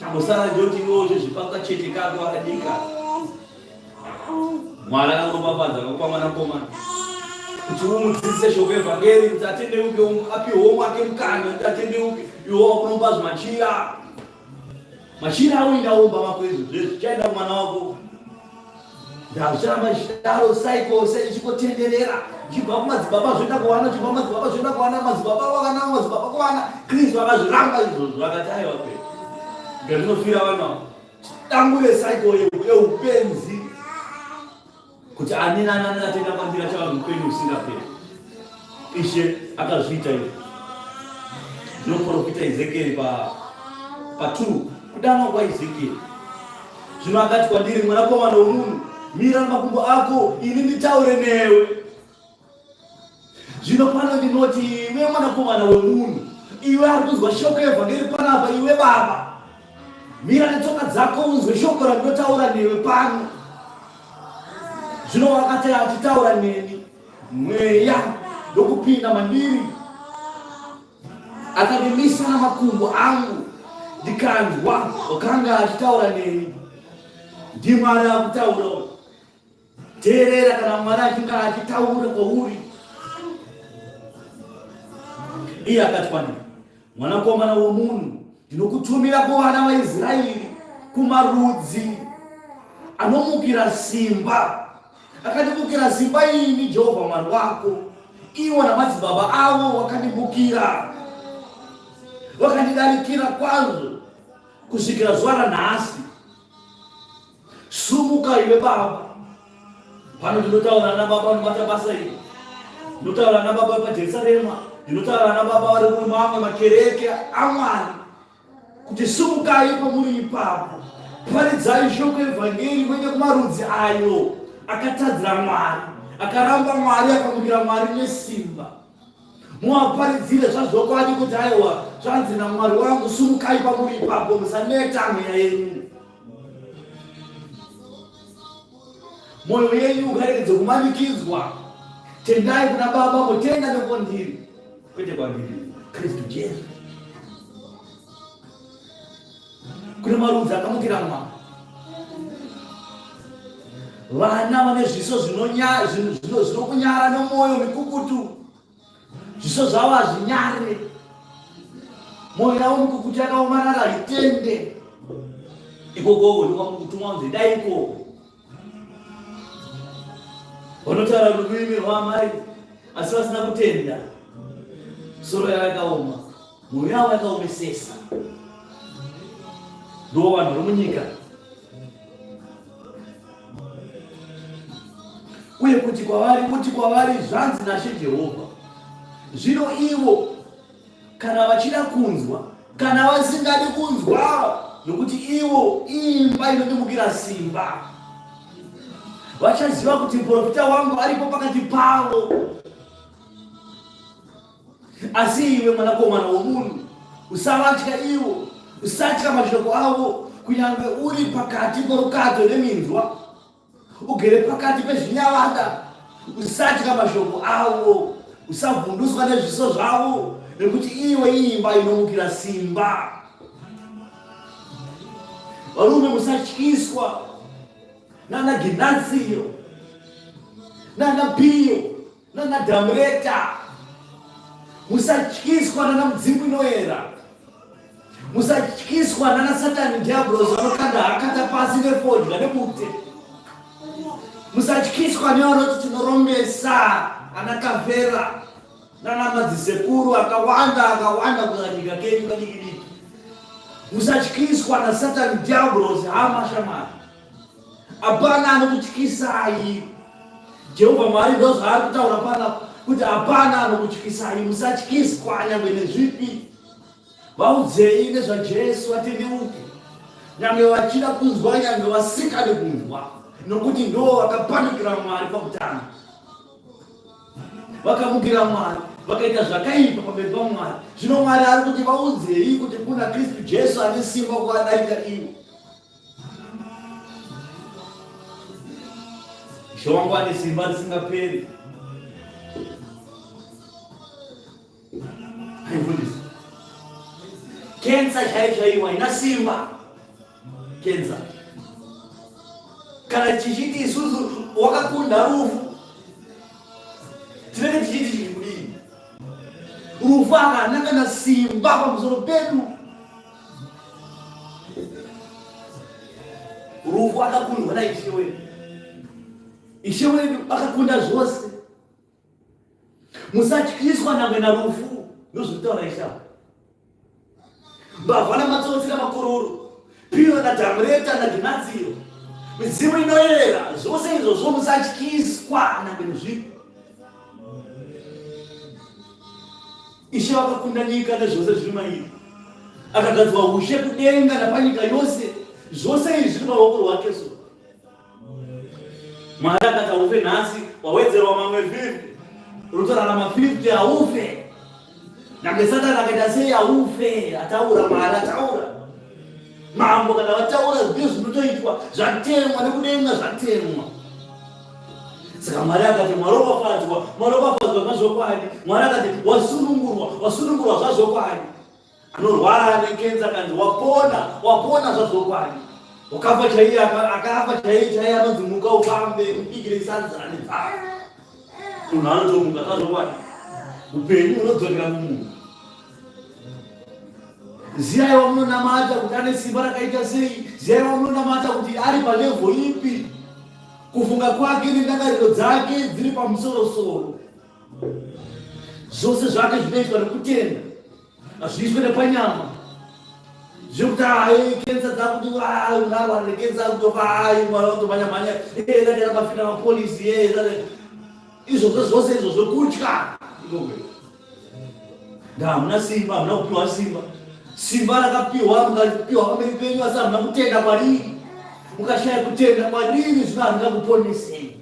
chambosara njoti iwozo zvipaka chete kako akadika. Mwari akaropafadza akakupa mwanakomana kuti umudzidzise shoko evhangeri, kuti atendeuke, apiwewo mwake mukana kuti atendeuke. Iwo wakunomba zvimachira, machira auindaomba makwezo zvezvi chaenda kumwana wako. Ndazviramba chidaro saiko ichikotenderera, chibva kumadzibaba zvoenda kuwana, chibva kumadzibaba zvoenda kuwana, madzibaba wakana, madzibaba kuwana. Kristu akazviramba izvozvo akati aiwa pe ngazvinofira vana dangure saiko yeupenzi, kuti ani nani atenda kwandira chava mupenyu usingaperi. Ishe akazviita izvo. Zvinoprofita Ezekieri pa 2 kudanwa kwaEzekieri. Zvino akati kwandiri, mwanakomana womunhu, mira namakumbo ako, ini nditaure newe. Zvino pano ndinoti, iwe mwanakomana womunhu, iwe ari kuzwa shoko evhangeri panapa, iwe baba, mira netsoka dzako unzwe shoko randinotaura newe pano. Zvino wakati achitaura neni, mweya ndokupinda mandiri, akandimisa namakumbo angu, ndikanzwa wakanga achitaura neni. Ndimwari akutaura, teerera kana Mwari achinge achitaura kwauri. Iye akati kwandiri, mwanakomana womunhu, ndinokutumira kuvana vaIsraeri, kumarudzi anomukira simba. Akandimukira simba ini Jehovha Mwari wako, iwo namadzibaba avo wakandimukira, wakandidarikira kwazvo kusvikira zuva ranhasi. Sumuka iwe baba. Pano ndinotaura nababa vanobata basa iri, ndinotaura nababa vepaJerusarema, ndinotaura nababa vari kumamwe makereke aMwari, kuti sumukai pamuri ipapo, paridzai shoko evhangeri muende kumarudzi ayo akatadzira Mwari, akaramba Mwari, akamukira Mwari nesimba. Muwaparidzire zvazvokwadi kuti aiwa zvanzi naMwari wangu, sumukai pamuri ipapo, musaneta mweya yenyu. Mwoyo yenyu ukaregedze kumanikidzwa. Tendai kuna baba, mutenda nekwandiri, kwete kwandiri, Kristu Jesu. Kune marudzi akamukira Mwari. Vana vane zviso zvinokunyara nemwoyo mikukutu, zviso zvavo hazvinyare, mwoyo yavo mikukutu yakaomarara haitende. Ikoko ndikwamukutumwa kunzi dai ikoko vanotaura rurimi rwaamai asi vasina kutenda, soro yavo yakaoma, mwoyo yavo yakaomesesa. Ndo vanhu vomunyika. Uye kuti kwavari zvanzi naShe Jehovha. Zvino ivo kana vachida kunzwa, kana vasingadi kunzwa, nokuti ivo imba inondimukira simba, vachaziva kuti muprofita wangu aripo pakati pavo. Asi iwe mwanakomana womunhu, usavatya ivo, usatya mashoko avo, kunyange uri pakati porukadzo neminzwa, ugere pakati pezvinyavada, usatya mashoko avo, usavhunduswa nezviso zvavo, nekuti iwe imba inomukira simba. Varume, musatyiswa nana Ginasio, nana Pio, nana Dhamreta, musatyiswa nana mudzimu inoera, musatyiswa nana Satani Diablos vanokanda hakata pasi nefodya nemute, musatyiswa nevanoti tinoronesa ana Kavera nana madzisekuru akawanda kunyika kenyu kadikidiki. Musatyiswa na Satani Diablos hama shamari. Hapana anokutyisai. Jehovha Mwari ndo zvaari kutaura panapa kuti hapana anokutyisai, musatyiswa nyangwe nezvipi. Vaudzei nezvaJesu atendeuke, nyangwe vachida kunzwa, nyangwe vasikade kunzwa, nokuti ndo vakapanikira Mwari pakutanga. Vakamukira Mwari, vakaita zvakaipa pamberi paMwari. Zvino Mwari ari kuti vaudzei kuti kuna Kristu Jesu ane simba kuvadarika ivo. Ishe wangu ane simba risingaperi. Haifundisi. Kenza chaiyo haina simba. Kenza. Kana chichiti isusu wakakunda rufu. Tinenge tichiti chikudini. Rufu akananga na simba pamusoro pedu. Rufu akakundwa na Ishe wedu. Ishe wedu akakunda zvose. Musatyiswa nyangwe narufu. Ndozvinotaura Ishe. Mbavha namatsotsi namakororo, piyo nadhamureta naginadziro, midzimu inoyera, zvose izvozvo musatyiswa nyangwe nezvipi. Ishe vakakunda nyika nezvose zviri mairi, akagadzwa ushe kudenga napanyika yose, zvose izvi zviri paruoko rwake. So Mwari akati haufe nhasi, wawedzerwa mamwe 50, unotorarama 50 haufe. Nyangwe Satani akaita sei haufe, ataura Mwari, ataura. Mambo kana vataura zvinhu zvinotoitwa, zvatemwa nekudenga zvatemwa. Saka Mwari akati mwaropafadzwa zvazvokwadi. Mwari akati wasunungurwa zvazvokwadi. Anorwara nekenza akanzi wapona zvazvokwadi. Wakafa chaiye akafa chaiye anonzi muka ufambe ubikire sadza nebvara. Munhu anotomuka zvazvokwadi. Upenyu hunodzokera mumunhu. Ziyai wamunonamata kuti ane simba rakaita sei. Ziyai wamunonamata kuti ari palevho ipi. Kufunga kwake nendangariro dzake dziri pamusoro-soro. Zvose zvake zvinoitwa nekutenda, hazviitwe nepanyama. Zvekuti kenza dzakuti unarwara nekenza kutofa Mwari wakutomhanya-mhanya dati mafina mapolisi izvozvo zvose izvozvo kutya. Hamuna simba, hamuna kupiwa simba. Simba rakapiwa, mukapiwa pamberi penyu asi hamuna kutenda Mwari. Mukashaya kutenda Mwari, zvino hamuna kuponesei.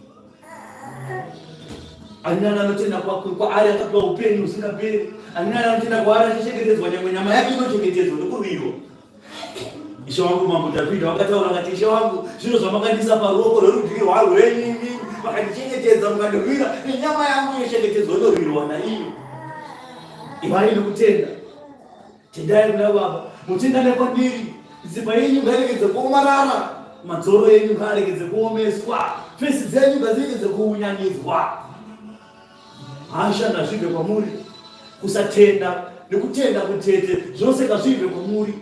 Ani nani anotenda kwaari akapiwa upenyu husingaperi. Ani nani anotenda kwaari achichengetedzwa nyangwe nyama yake inochengetedzwa nokurwiwa. Ishe wangu Mambo Dhavhidhi vakataura akati, Ishe wangu, zvino zvamakandisa paruoko rwerudyi rwenyu, makandichengetedza mukandirwira, nenyama yangu yochengetedzwa inorwirwa naiyo. Ivai nekutenda. Tendai kuna Baba, mutendane kwandiri. Mitsipa yenyu ngaregedze kuomarara, madzoro yenyu ngaregedze kuomeswa, fesi dzenyu ngadziregedze kuunyanyidzwa. Hasha ngazvibve kwamuri. Kusatenda nekutenda kutete zvose ngazvibve kwamuri.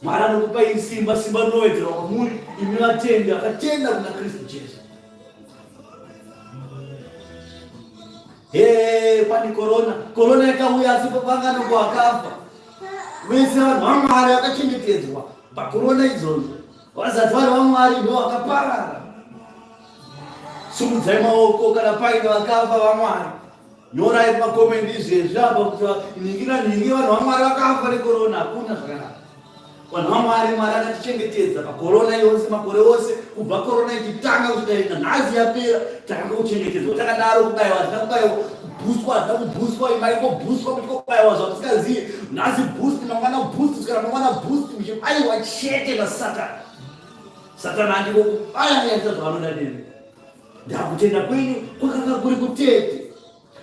Mwari anokupai simba rinowedzerwa kwamuri, imi vatendi vakatenda kuna Kristu Jesu. Pani korona yakauya asi panga nongo akafa. Vese vanhu vaMwari vakachengetedzwa pakorona izvozvo. Vasati vari vaMwari ndo vakaparara. Sumudzai maoko kana paine vakafa vaMwari. Nyorai makomendi izvezvi apa kuti ningira vanhu vaMwari vakafa nekorona. Hakuna zvakanaka. Vanhu vaMwari, Mwari akatichengetedza pakorona yose, makore ose, kubva korona ichitanga kusvika nhasi yapera, takanga kuchengetedzwa. Takadaro kubayiwa, takabayiwa kubhuswa, takubhuswa, imaingobhuswa kuti kobayiwa zvamusingazivi. Nhasi bhusti, mangwana bhusti, kusvika mangwana bhusti, muchibayiwa chete naSatani. Satani handiko kubaya yaita zvavanoda nemi. Ndakutenda kwenyu kwakanga kuri kutete.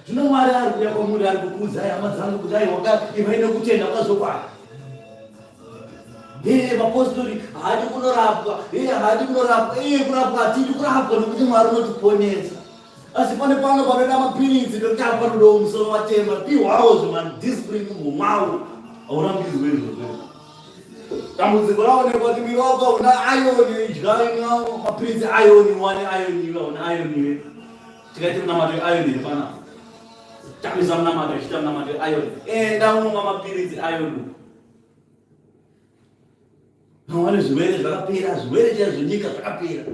Zvino Mwari ari kuuya kwamuri, ari kukuudzai hama dzangu kuti aiwa ivai nekutenda kwazvokwadi. Vapostori haadi kunorapwa, kurapwa hatidi kurapwa nokuti Mwari unotiponesa. Asi pane pano panoda mapiritsi pekuti apa rudo musoro watema, pihwawo zvemadiscipline mumwawo. Haurambizwe izvozvo. Dambudziko raonekwa kuti mwiri wako una ayoni, idya inawo mapiritsi ayoni, wane ayoni, una ayoni. Tikaite munamato ayoni panapa. Tamisa munamato, chita munamato ayoni. Enda unomwa mapiritsi ayoni. Wane zvirwere zvakapera, zvirwere chaizvo nyika zvakapera.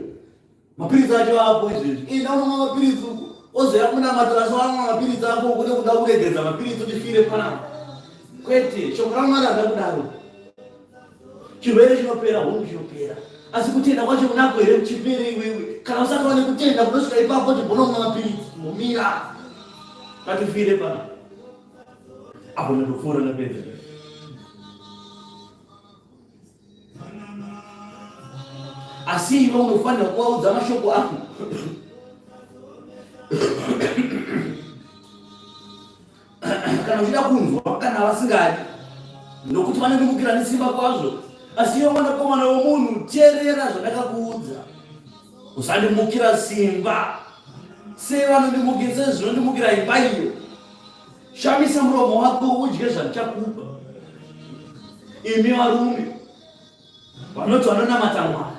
Mapirizi acho apo izvezvi ina unomwa mapirizi ozoya kuna matarasi amwa mapirizi ako kude kuda kuregedza mapirizi utifire panapa kwete. Shoko raMwari hada kudaro. Chirwere chinopera hongu chinopera, asi kutenda kwacho kunako here kuchipere iwewe. Kana usakaone kutenda kunosvika ipapo chibonomwa mapirizi momira ngatifire panapa apo ndotopfuura napedza. Asi iwe unofanira kuvaudza mashoko ako kana uchida kunzwa kana vasingadi, nokuti vanondimukira nesimba kwazvo. Asi iwe mwanakomana womunhu, teerera zvandakakuudza, usandimukira simba sei vanondimukira sezvinondimukira imba iyo. Shamisa muromo wako udye zvandichakupa. Imi varume vanoti vanonamata Mwari,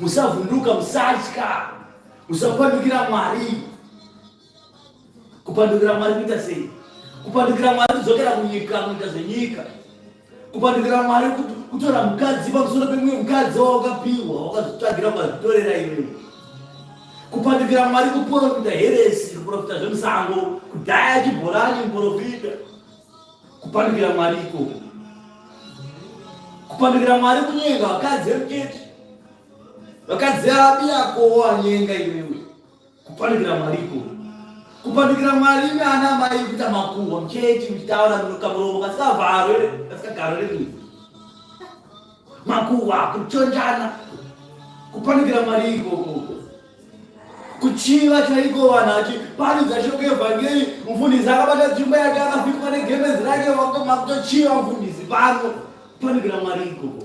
musavhunduka, musatya, musapandukira Mwari. Kupandukira Mwari kuita sei? Kupandukira Mwari kudzokera kunyika, kuita senyika. Kupandukira Mwari kutora mukadzi pamusoro pemwe mukadzi wawakapiwa, wakazvitsvagira ukazvitorera iwewe. Kupandukira Mwari kuprofita heresi, kuprofita zvemusango, kudhaya chibhorani muprofita. Kupandukira Mwari ikoko. Kupandukira Mwari kunyenga vakadzi veketi, vakadzi abi yako wanyenga iwewe. Kupandukira Mwari ikoko. Kupandukira Mwari ime ana mai kuita makuhwa mchechi mchitaura kamuromo kasikavharwe kasikagarwe reduzi makuhwa kuchonjana. Kupandukira Mwari ikoko. Kuchiva chaiko vanachi paridza shoko evhangeri, mufundisi akabata tsvimbo yake akafikwa negemezi rake makutochiva mufundisi pano. Kupandukira Mwari ikoko.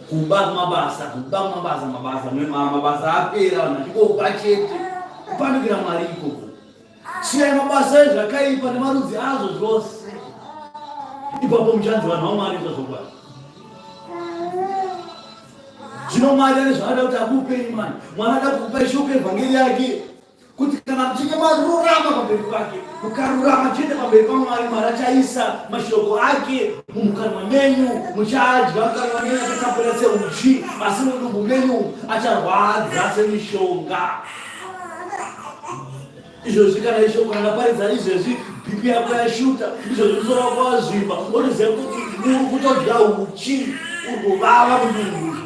Kuba mabasa mabasa apera vanhu vachikopa chete. Kupandukira Mwari ikoko. Siyai mabasa ezvakaipa nemarudzi azvo zvose, ipapo muchanzi vanhu vaMwari zvazvokwadi. Zvino Mwari ane zvaada kuti akupei mani. Mwari ada kukupai shoko evhangeri yake kuti kana muchinge marurama pamberi pake, mukarurama chete pamberi paMwari, Mwari achaisa mashoko ake mumukanwa menyu, muchadya mukanwa menyu achakapera seuchi, asi mudumbu menyu acharwadza semishonga. Izvozvi kana ishoko rakaparidza izvezvi, pipi yako yashuta, izvozvi musoro wako wazvimba, wotoziva kuti uri kutodya uchi, uri kuvava mudumbu.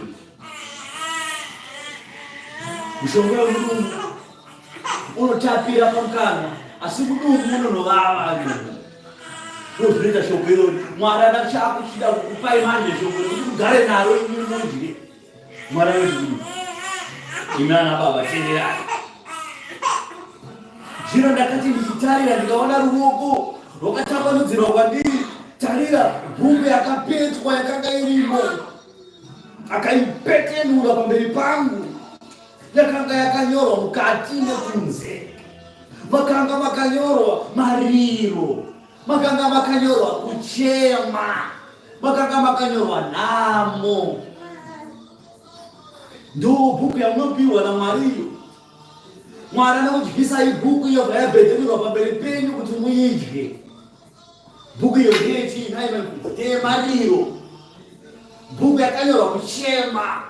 Mushonga wemudumbu unotapira pamukanwa, asi mudumbu unonovava. Ndozvinoita shoko irori. Mwari ada chakuchida kukupai manje shoko irori kuti mugare naro imi mudye. Mwari anoti imi ana baba tenderai. Zvino ndakati ndichitarira ndikaona ruoko rwakatambanudzirwa kwandiri. Tarira, bhumbe yakapetwa yakanga irimo, akaipetenura pamberi pangu. Yakanga yakanyorwa mukati nekunze, makanga makanyorwa mariro, makanga makanyorwa kuchema, makanga makanyorwa nhamo. Ndo bhuku yamunopiwa naMwariyo. Mwari anokudyisa ibhuku iyo zvayabhetererwa pamberi penyu kuti muidye. Bhuku iyo ndeyechii? Ndeyemariro. Bhuku yakanyorwa kuchema,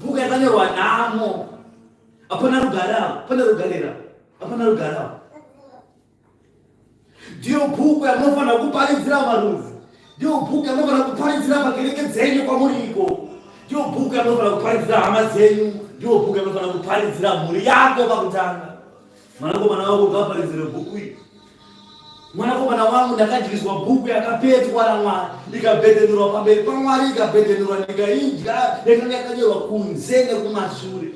bhuku yakanyorwa nhamo. Hapana rugaravo, hapana rugarira, hapana rugaravo. Ndiyo bhuku yamunofanira kuparidzira marudzi. Ndiyo bhuku yamunofanira kuparidzira makereke dzenyu kwamuri iko. Ndiyo bhuku yamunofanira kuparidzira hama dzenyu. Ndiyo bhuku yamunofanira kuparidzira mhuri yako pakutanga. Mwanakomana wako ngaparidzire bhuku iyi. Mwanakomana wangu, ndakadyiswa bhuku yakapetwa naMwari, ikabhetenurwa pamberi paMwari, ikabhetenurwa ndikaidya, yakanga yakanyorwa kunze nekumashure.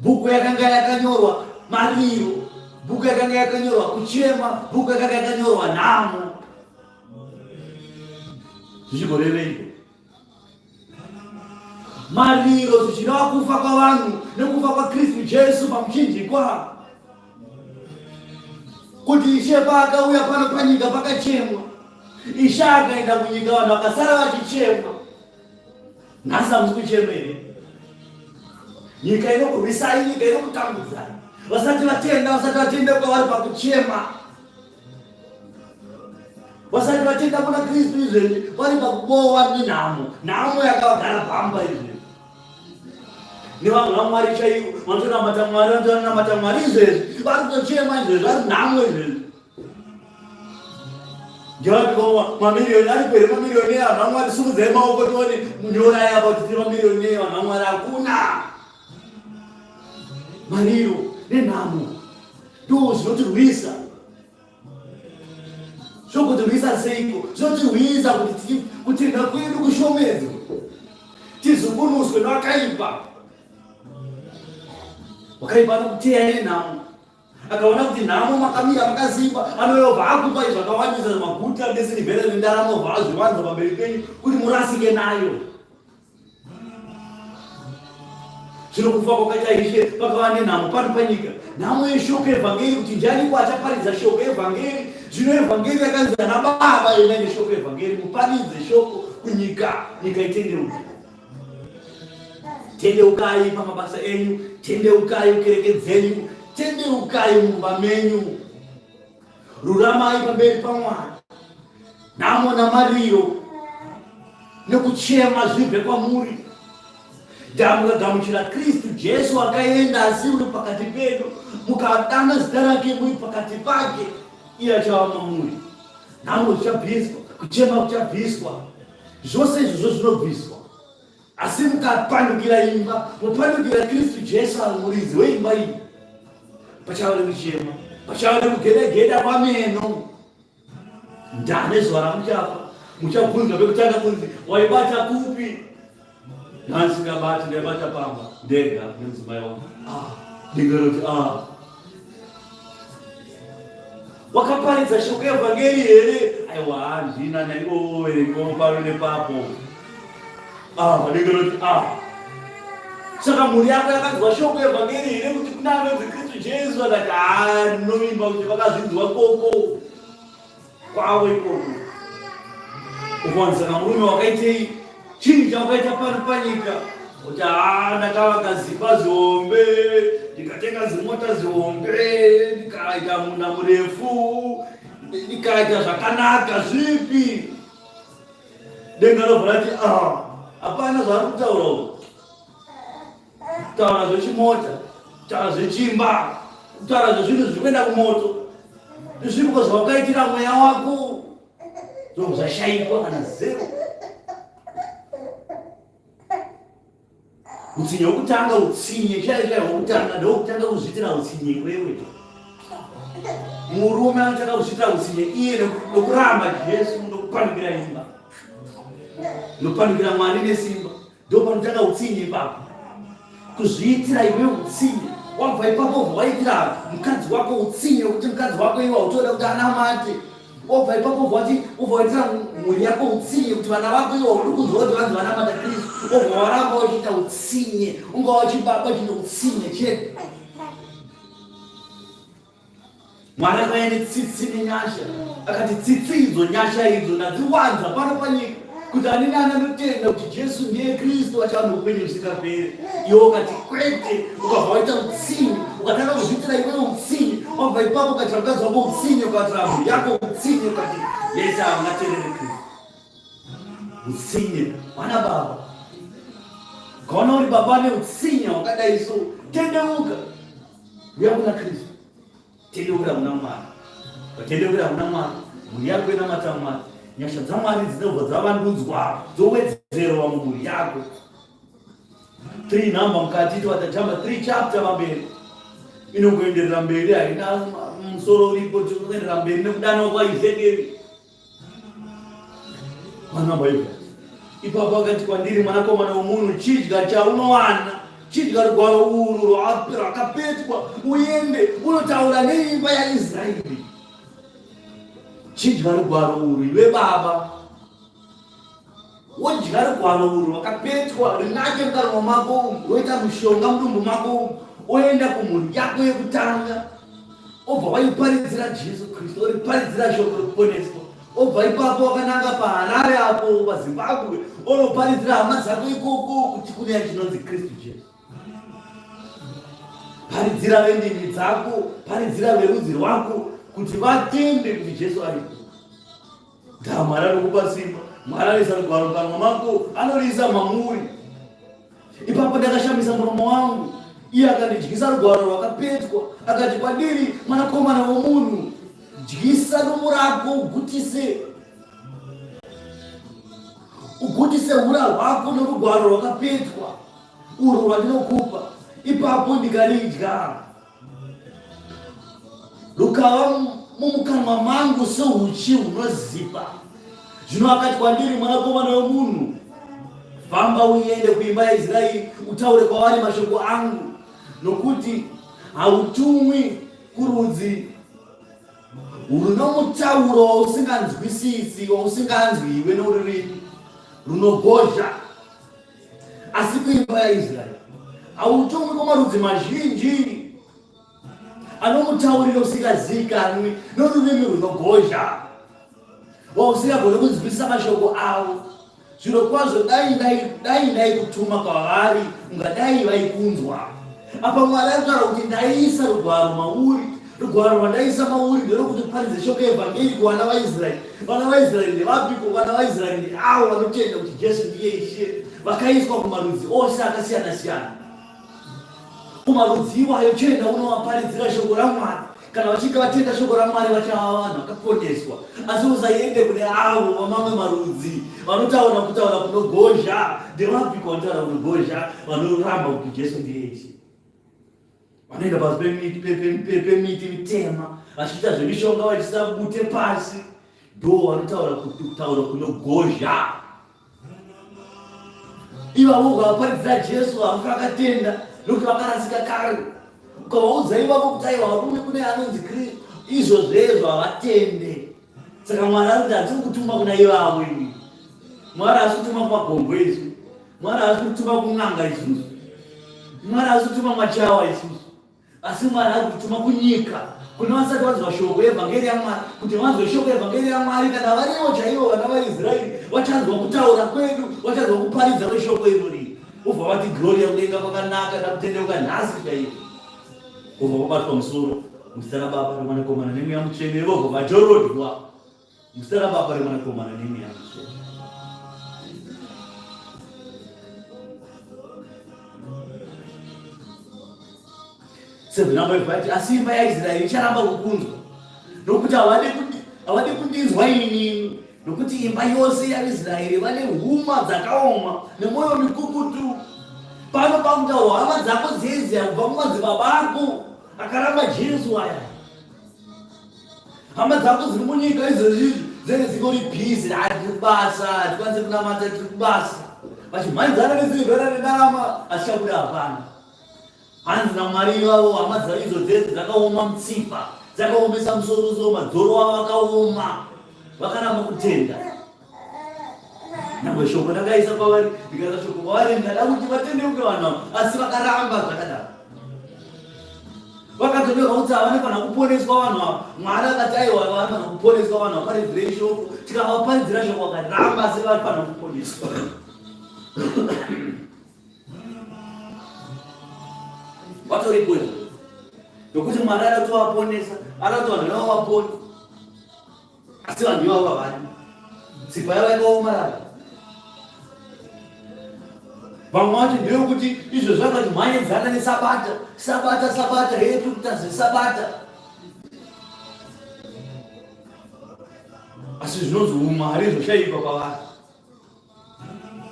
Bhuku yakanga yakanyorwa mariro, bhuku yakanga yakanyorwa kuchema, bhuku yakanga yakanyorwa nhamo. Zvichigoreveiko? Mariro zvichireva kufa kwavanhu nekufa kwaKristu Jesu pamuchinjikwa. Kuti Ishe paakauya pano panyika pakachemwa, Ishe akaenda kunyika vanhu vakasara vachichemwa. Nhasi hamusi kuchema here? Nyika inokurwisai, nyika inokutambudzai, vasati vatenda, vasati vatende kwavari pakuchema. vasati vatenda kuna Kristu izvezvi vari pakubowa nenhamo, nhamo yakavagara pamba izvezvi. Nevanhu vaMwari chaivo vanotonamata Mwari, vanotonamata Mwari izvezvi vari kutochema izvezvi, vari nhamo izvezvi. Ngevatikoma mamiliyoni ari pere mamiliyoni evanhu vaMwari, simudzai maoko tione munyorai apa kuti tiri mamiliyoni evanhu vaMwari. Hakuna. Mariro nenhamo ndo zvinotirwisa. Zvokutirwisa seiko? Zvinotirwisa kuti kutenda kwedu kushomedzwe, tizungunuswe nevakaipa. Wakaipa anokuteya nenhamo, akaona kuti nhamo makamira makasimba, anoyobva akupai zvakawandisa maguta nesilivheri nendaramo, bva azviwanza pamberi penyu kuti murasike nayo. Zvino kufa kwakaita Ishe pakava nenhamo pano panyika. Nhamo yeshoko evhangeri, kuti ndianiko achaparidza shoko evhangeri. Zvino evhangeri yakanzi ana baba ena neshoko evhangeri, muparidze shoko kunyika, nyika itendeuke. Tendeukai pamabasa enyu, tendeukai mukereke dzenyu, tendeukai mumba menyu, ruramai pamberi paMwari. Nhamo namariro nekuchema zvibve kwamuri. Mukagamuchira Kristu Jesu akaenda asi uri pakati pedu, mukadana zita rake muri pakati pake, iye achava mamuri. Nhamo zvichabviswa, kuchema kuchabviswa, zvose izvozvo zvinobviswa. Asi mukapandukira imba, mupandukira Kristu Jesu ari muridzi weimba iyi, pachava nekuchema, pachava nekugedageda kwameno. Ndane zuva ramuchafa, muchabvunzwa pekutanga kunzi waibata kupi? Nansingabati ndaibata pamba ndega nenzimai wangu. Ndingaroti wakaparidza shoko evhangeri here? Aiwa handina naiwo pano nepapo. Ndingaroti saka mhuri yako yakanzwa shoko evhangeri here kuti kuna anonzi Kristu Jesu? Akati ndinovimba kuti vakazvinzwa koko kwavo ikoko. Ukanzaka murume wakaitei, chini chawakaita pano panyika, kuti ndakavaka zimba zihombe, ndikatenga zimota zihombe, ndikaita munda murefu, ndikaita zvakanaka zvipi. Denga rovha rati hapana zvaari kutaura, kutaura zvechimota, kutaura zvechimba, kutaura zvezvinhu zviri kuenda kumoto. Ndizvipo zvawakaitira mweya wako, zvinhu zvashaikwa kana zero. Utsinye hwekutanga, utsinye chaichai hwekutanga ndokutanga kuzviitira utsinye iwewe. Murume anotanga kuzviitira utsinye iye nokuramba Jesu, nokupandukira imba, nokupandukira Mwari nesimba, ndopanotanga utsinye ipapo. Kuzviitira iwe utsinye, wabva ipapo waitira mukadzi wako utsinye, kuti mukadzi wako iwe hautoda kuti anamate. Wabva ipapo waitira mhuri yako utsinye, kuti vana vako iwe uri kunzwa kuti vanzi vanamata Kristu. Wabva waramba wachiita utsinye, ungava chibaba chine utsinye chete. Mwari akaenda tsitsi nenyasha, akati tsitsi idzo, nyasha idzo ndadziwanza pano panyika, kuti ani nani anotenda kuti Jesu ndiye Kristu achava noupenyu husingaperi. Iwe ukati kwete, ukabva waita utsinye, ukatanga kuzviitira iwe utsinye. Wabva ipapo ukati mukadzi wako utsinye, ukatira mhuri yako utsinye, ukati Yesu havangatendere Kristu. Utsinye, mwana baba, ukaona uri baba neutsinye wakadai so, tendeuka, uya kuna Kristu, tendeukira kuna Mwari. Ukatendeukira kuna Mwari, mhuri yako inamata Mwari, nyasha dzaMwari dzinobva dzavandudzwa, dzowedzerwa mumhuri yako. 3 nhamba mukati tiwatatamba 3 chapter pamberi, inongoenderera mberi, haina musoro uripo, tinoenderera mberi nekudanwa kwaIzekeri. Manamba ipo ipapo akati kwandiri, mwanakomana womunhu, chidya chaunowana, chidya rugwaro urwu rwakapetwa, uende unotaura neimba yaIsraeri. Chidya rugwaro urwu iwe baba, wodya rugwaro urwu rwakapetwa, rinake mukanwa mako, woita mushonga mudumbu mako, oenda kumhuri yako yekutanga, obva waiparidzira Jesu Kristu, oriparidzira shoko rekuponeswa. Obva ipapo wakananga paHarare apo paZimbabwe, onoparidzira hama dzako ikoko kuti kune chinonzi Kristu Jesu. Paridzira vendimi dzako, paridzira verudzi rwako kuti vatende kuti Jesu aripo. Da Mwari anokupa simba, Mwari anoisa rugwaro mukanwa mako, anoriisa mamuri. Ipapo ndakashamisa muromo wangu, iye akandidyisa rugwaro rwakapetwa, akati kwandiri, mwanakomana womunhu, dyisa romo rako ugutise hura hwako norugwaro rwakapetwa urwo rwandinokupa. Ipapo ndikaridya, rukava mumukanwa mangu seuchi hunozipa. Zvino akati kwandiri, mwanakomana womunhu, famba uende kuimba yaIsraeri utaure kwavari mashoko angu, nokuti hautumwi kurudzi runomutauro wausinganzwisisi, wausinganzwiwe norurimi runogozha, asi kuimba yaIsraeri. Hautumwi kumarudzi mazhinji anomutauriro usingazikanwi norurimi runogozha, wausingagone kunzwisisa mashoko avo. Zviro kwazvo dai ndaikutuma kwavari, ungadai vaikunzwa. Apa Mwari akataura kuti ndaisa rugwaro mauri. Rugwaro rwandaisa mauri nderokuti paridze shoko evhangeri kuvana vaIsraeri. Vana vaIsraeri ndevapiko? Vana vaIsraeri ndeavo vanotenda kuti Jesu ndiye Ishe, vakaiswa kumarudzi ose akasiyana siyana. Kumarudzi iwayo chenda unovaparidzira shoko raMwari. Kana vachinge vatenda shoko raMwari vachava vanhu vakaponeswa. Asi usaiende kune avo vamamwe marudzi vanotaura kutaura kunogozha. Ndevapiko vanotaura kunogozha, vanoramba kuti Jesu ndiye Ishe? Vanoenda pasi pemiti mitema vachiita zvemishonga vachiisa bute pasi, ndo vanotaura kutaura kunogozha. Ivavo ukavaparidzira Jesu hafu vakatenda nokuti vakarasika kare. Ukavaudza ivavo kuti aiwa varume kune anonzi Kristu, izvo zvezvo havatende. Saka Mwari ari kuti hatiri kutuma kuna ivavo. Mwari hasi kutuma kumagongo isu, Mwari hasi kutuma kun'anga isusu, Mwari hasi kutuma machawa isusu, asi Mwari ari kutuma kunyika, kune vasati vanzwa shoko evhangeri yaMwari, kuti vanzwe shoko evhangeri yaMwari. Kana varivo chaivo vana vaIsraeri vachanzwa kutaura kwedu, vachanzwa kuparidza kweshoko irori, ubva vati glori yakudenga kwakanaka ndakutendeuka nhasi chaivo. Ubva vabatwa musoro, muzita raBaba reMwanakomana neMweya Mutsvene, vobva vajorodwa muzita raBaba reMwanakomana neMweya Mutsvene. Asi imba yaIsraeri icharamba kukunzwa, nokuti havadi kundinzwa inini, nokuti imba yose yaIsraeri vane huma dzakaoma nemwoyo mikukutu. Pano pakutaurwa hama dzako dzezi kubva mumadzibaba ako akaramba Jesu aya, hama dzako dziri munyika izvezvi dzingori bhizi, hatiri kubasa, hatikwanisi kunamata, tiri kubasa, vachimhanzana nezirwere nendarama, achichabuda hapana. Hanzi naMwari ivavo hama dzaidzo dzese dzakaoma mutsipa, dzakaomesa musoro, madzoro avo akaoma, vakaramba kutenda. Nyangwe shoko ndakaisa kwavari, ndikaisa shoko kwavari, ndada kuti vatendeuke vanhu ava, asi vakaramba zvakadaro. Vakatendeuka kuti havanofanira kuponeswa vanhu ava. Mwari akati aiwa havanofanira kuponeswa vanhu ava, paridzirei shoko. Tikavaparidzira shoko vakaramba, asi vanofanira kuponeswa. Vatoripo izvo nokuti Mwari aratovaponesa, arati vanhu ivavo vapone, asi vanhu ivavo havari. Tsipa yavo ikaomarara. Vamwe vacho ndeyekuti izvo zvakati mhanyedzana neSabata, Sabata hetu kutaze Sabata. Asi zvinonzi umwari zvoshayikwa kwavari,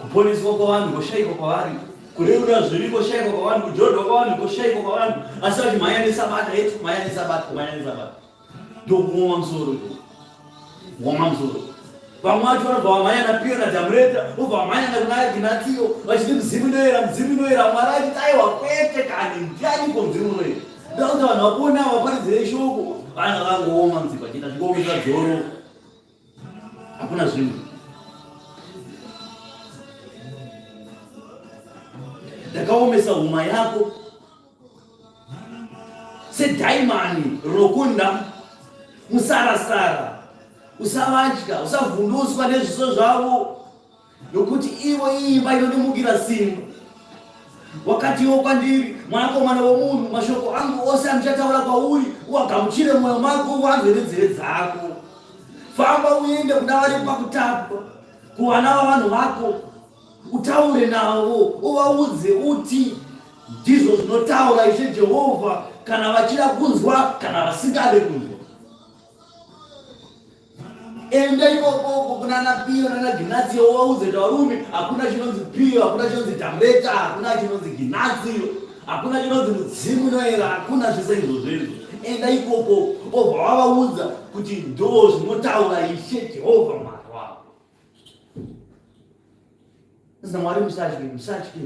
kuponeswa kwavanhu koshayikwa kwavari, kureurura zvivi koshayikwa kwavanhu, kujodhwa kwavanhu koshayikwa kwavanhu. Asi vachimhanya neSabata hetu, kumhanya neSabata ndokuoma musoro, kuoma musoro. Vamwe vacho vanobva vamhanya naPiyo naDhamureta, vobva vamhanya naIgnatiyo, vachiti mzimu inoyera. Mwari achiti aiwa kwete, kani ndianiko mzimu unoyera? Ndoda kuti vanhu vapona vaparidzirei shoko, vanga vangooma mudzipa chiita zvingoomesa dzoro, hakuna zvinhu. Ndakaomesa huma yako sedhaimani rinokunda. Musarasara, usavatya, usavhunduswa nezviso zvavo, nokuti ivo imba inondimukira simba. Wakatiwo kwandiri, mwanakomana womunhu, mashoko angu ose andichataura kwauri, uagamuchire mwoyo mako, uanzwe nenzeve dzako. famba uende kuna vari pakutapwa kuwana vanhu vako, utaure navo uvaudze uti ndizvo zvinotaura Ishe Jehovha, kana vachida kunzwa kana vasingade kunzwa. Enda ikoko kunana Pio nana Ginazio uvaudze kuti varume, hakuna chinonzi Pio, hakuna chinonzi Tameta, hakuna chinonzi Ginazio, hakuna chinonzi mudzimu noera, hakuna zvese izvozvo. Enda ikoko obva wavaudza kuti ndo zvinotaura Ishe Jehovha Mwari wavo. Zina Mwari musatye.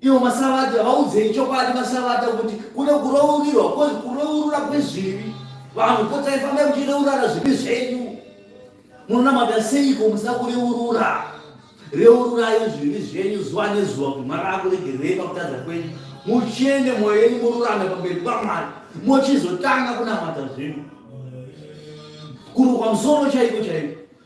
Iwo masavata vaudzei chokwadi masavata kuti kune kurourirwa, kurourura kwezvivi. Vanhu potai fambai muchireurana zvivi zvenyu. Munonamata seiko musina kureurura? Reururai zvivi zvenyu zuva nezuva kuti Mwari akuregerei pakutadza kwenyu. Muchiende mwoyo yenyu mururame pamberi paMwari, mochizotanga kunamata zvenyu. Kurukwa musoro chaiko.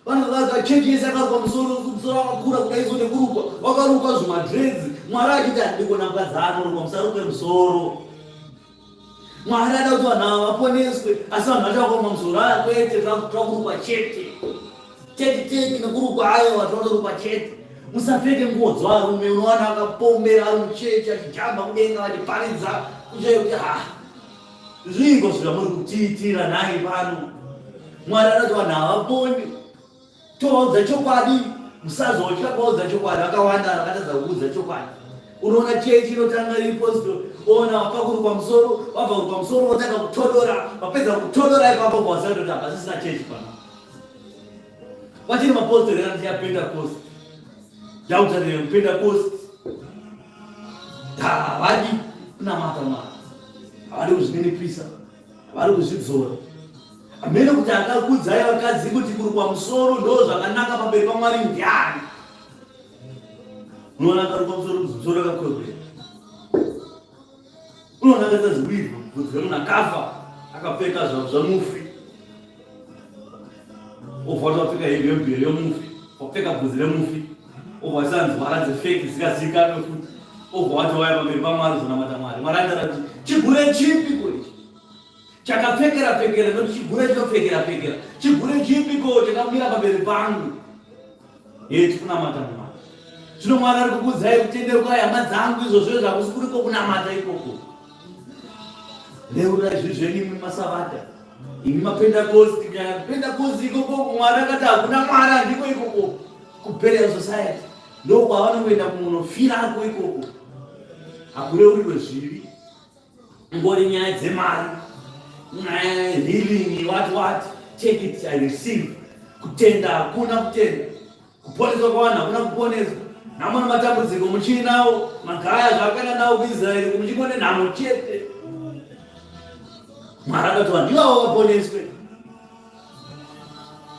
Vanhu chechi yese akarukwa musoro wakakura kudai so nekurukwa, wakarukwa zvimadredzi. Mwari achiti handidi kunamkadzana urukwa musarukwe musoro. Mwari ada kuti vanhu ava vaponeswe, asi vanhu vachakoma musoro aya kwete, takurukwa chete. Tete nekurukwa ayo vatorukwa chete. Musapfeke nguo dzavarume, unowana akapombera ari muchechi achijamba kudenga vachiparidza kuchayo kuti zvingo zvamuri kutiitira nhai pano. Mwari anoti vanhu havaponi. Tovaudza chokwadi, musazotya kuvaudza chokwadi. Vakawanda vakatadza kuudza chokwadi. Unoona chechi inotanga riposto, ona vapakurukwa musoro, vabva kurukwa musoro votanga kutodora, vapedza kutodora ipapo vasatoti hapasisina chechi pano. Vachiri mapostori anoti yaPentecost. Yautarile muPentecost. Havadi kunamata Mwari, havadi kuzvininipisa, havadi kuzvidzora. Hamene kuti akakudzai vakadzi kuti kurukwa musoro ndo zvakanaka pamberi paMwari ndiani? Unoona akarukwa musoro akakwegwera. Unoona akaita zviwirwa, bvudzi remunhu akafa akapfeka zvamufi. Obva wapfeka hembe yemberi yomufi, wapfeka bvudzi remufi. Obva wasanzwara dzefeki dzisingazivikanwe futi. Obva watowaya pamberi paMwari zonamata Mwari. Mwari anotara kuti chigure chipiko ichi chakapfekera noti chigure chinopfekera. Chigure chipiko chakamira pamberi pangu. Tikunamata Mwari. Zvino Mwari ari kukuudzai kutenderukai hama dzangu, izvozvo zvakusi kuriko kunamata ikoko. Reurai zvinhu zvenyu imi masavata, imi maPentecost. Pentecost ikoko Mwari akati hakuna Mwari, handiko ikoko. Kuperera society ndo kwavanongoenda kumunofirako ikoko. Hakureurirwe zvivi, ngori nyaya dzemari, healing, what, take it, I receive. Kutenda hakuna kutenda, kuponeswa kwavanhu hakuna kuponeswa. Namona matambudziko muchiri nawo, magaya zvakaenda nawo kuIsraeri muchingone nhamo chete. Mwari akati vanhu ivavo vaponeswe.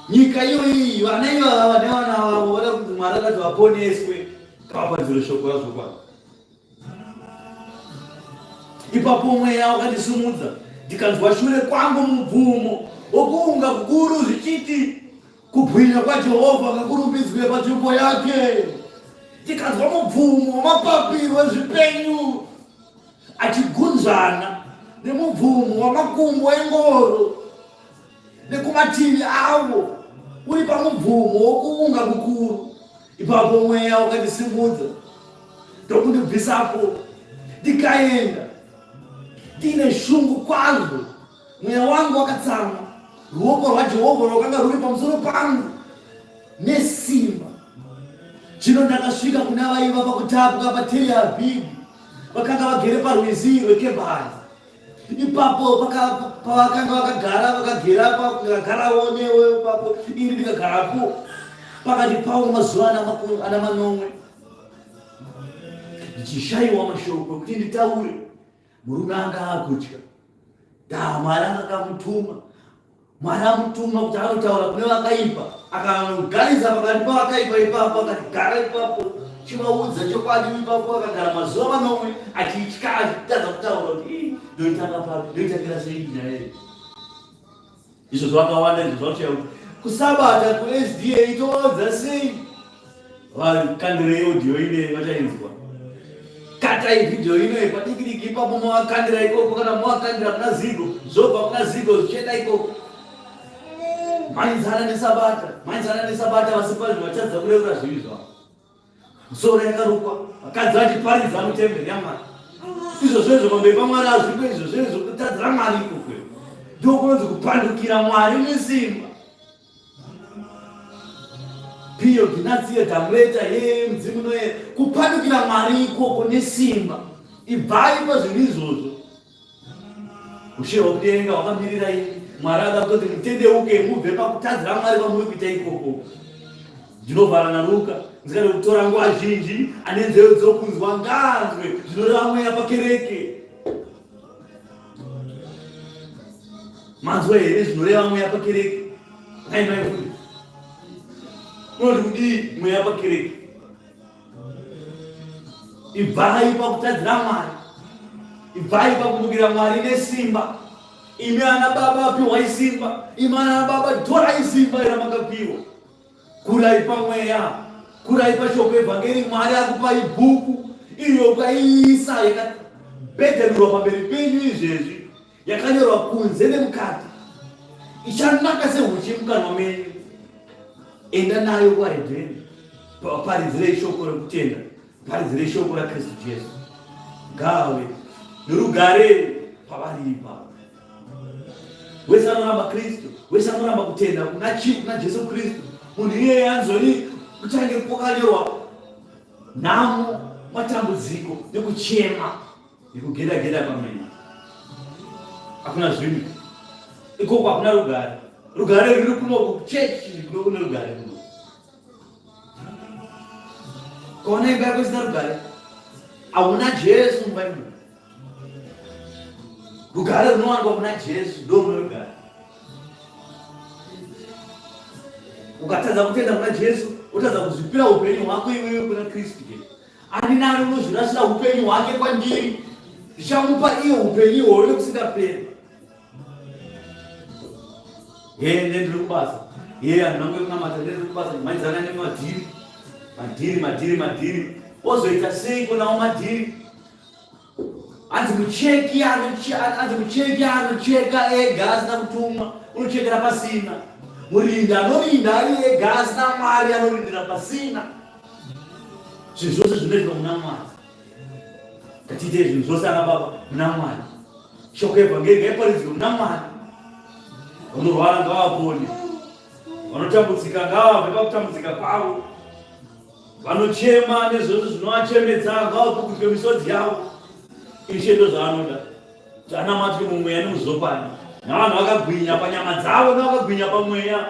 Nyika iyo iyi, vana ivava nevana vavo vada kuti Mwari akati vaponeswe. Kavapadziro shoko razvo kwavo. Ipapo mweya wakandisimudza, ndikanzwa shure kwangu mubvumo wokuunga kukuru zvichiti, kubwinya kwaJehovha ngakurumbidzwe panzvimbo yake. Ndikanzwa mubvumo wamapapiro wezvipenyu achigunzvana nemubvumo wamakumbo engoro nekumativi avo, uri pamubvumo wokuunga kukuru. Ipapo mweya wakandisimudza ndokundibvisapo, ndikaenda ndine shungu kwazvo. Mweya wangu wakatsamwa, ruoko rwaJehovha rwakanga ruri pamusoro pangu nesimba. Zvino ndakasvika kuna vaiva pakutapwa paTel Aviv, vakanga vagere parwizi rweKebhari. Ipapo pavakanga vakagarawo newe ipapo, ini ndikagarapo. Pakati pavo mazuva ana manomwe, ndichishayiwa mashoko kuti nditaure. Murume anga akutya. Mwari akakamutuma. Mwari amutuma kuti anotaura kune vakaipa. Akagarisa pakati pavakaipa ipapo, akagara ipapo chivaudza chokwadi. Ipapo akagara mazuva manomwe achitya, achitadza kutaura kuti ndoitanga papi, ndoitangira sei nyaya iyi. Izvo zvakawanda izvo zvakuchaya kuti kusabata kuSDA tovaudza sei. Vakandire audio ine vachainzwa. Katai video ino ipadikidiki ipapo mavakandira ikoko, kana mavakandira kuna Zigo, zvobva kuna Zigo zvichienda ikoko. maidzana nesabata vasipazvi vachadza kureura zvizva musoro yakarukwa vakadzi vachiparidza mutemberi yaMwari. Izvo zvezvo pamberi paMwari hazvipo izvo zvezvo kutadzira Mwari ikokwe ndiko kunonzi kupandukira Mwari nesimba. Piyo ginasiye damleta ye mdzimu noye kupandukira Mwari ikoko nesimba. Ibvai pazvinhu izvozvo. Ushe hwakudenga hwakamirira ini. Mwari akatoti mutendeuke mubve pakutadzira Mwari kwamuri kuita ikoko. Ndinovhara naRuka ndikada kutora nguva zhinji ane nzeve dzokunzwa nganzwe zvinoreva mweya pakereke. Manzwa here zvinoreva mweya pakereke? Aimaifundi unoti kudii mweya pakereke? Ibvai pakutadzira Mwari, ibvai pakumbukira Mwari nesimba. Imi ana baba apiwa isimba, imi ana baba torai simba ira makapiwa. Kurai pamweya, kurai pashoko evhangeri. Mwari akupai bhuku iyo kwaiisa yakabhedherurwa pamberi penyu izvezvi, yakanyorwa kunze nemukati, ichanaka sehuchi mukanwa menyu. Enda nayo kuvaHebheru, paridzirei shoko rekutenda, paridzirei shoko raKristu Jesu. Ngave norugare pavaripa. Wese anoramba Kristu, wese anoramba kutenda kuna Jesu Kristu, munhu iyeye anzoni kuchange kwakanyorwa nhamo, matambudziko nekuchema nekugeda pamweni. Hakuna zvinhu ikoko, hakuna rugare. Rugare riri kuno kuchechi kuno kune rugare kuno. Kwaona imba yako isina rugare, hauna Jesu mubhaibheri. Rugare runowanikwa kuna Jesu ndo mune rugare. Ukatadza kutenda kuna Jesu, utadza kuzvipira upenyu hwako iwewe kuna Kristu. Ani nani unozvirasira upenyu hwake kwandiri, ndichamupa iye upenyu hwoyo kusingaperi. Ndiri kubasa handinange kunamata, ndiri kubasa maidzana nemadhiri. Ozoita sei kunawo madhiri? Anzi mucheki anocheka ega asina kutumwa, unochekera pasina. Murinda anorinda ari ega asina Mwari, anorindira pasina. Zvinhu zvose zvinoitwa muna Mwari. Ngatiite zvinhu zvose ana baba muna Mwari. Shoko evhangeri ngaiparidzwe muna Mwari. Vanorwara ngavapone, vanotambudzika ngavabve pakutambudzika kwavo, vanochema nezvose zvinovachemedza ngavapukudzwe misodzi yavo. Ishe ndo zvaanoda kuti anamatwe mumweya nemuzopani, navanhu vakagwinya panyama dzavo nevakagwinya pamweya.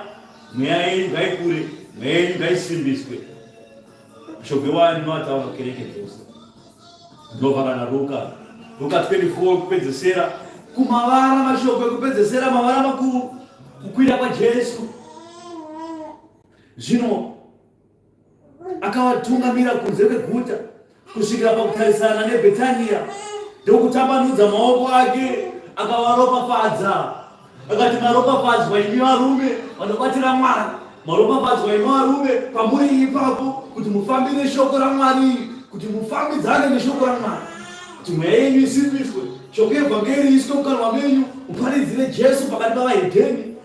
Mweya yenyu ngaikure, mweya yenyu ngaisimbiswe. Shoko wani ndinoataura kereke dzose. Ndinovhara naRuka 24 kupedzesera, kumavara mashoko ekupedzesera, mavara makuru, kukwira kwaJesu. Zvino akavatungamira kunze kweguta kusvikira pakutarisana neBhetania, ndokutambanudza maoko ake akavaropafadza. Akati, maropafadzwa imi varume vanobatira Mwari, maropafadzwa imi varume pamuri ipapo, kuti mufambire shoko raMwari, kuti mufambidzane neshoko raMwari, kuti mweya yenyu isimbiswe, shoko evhangeri iswe mukanwa menyu, muparidzire Jesu pakati pavaHedheni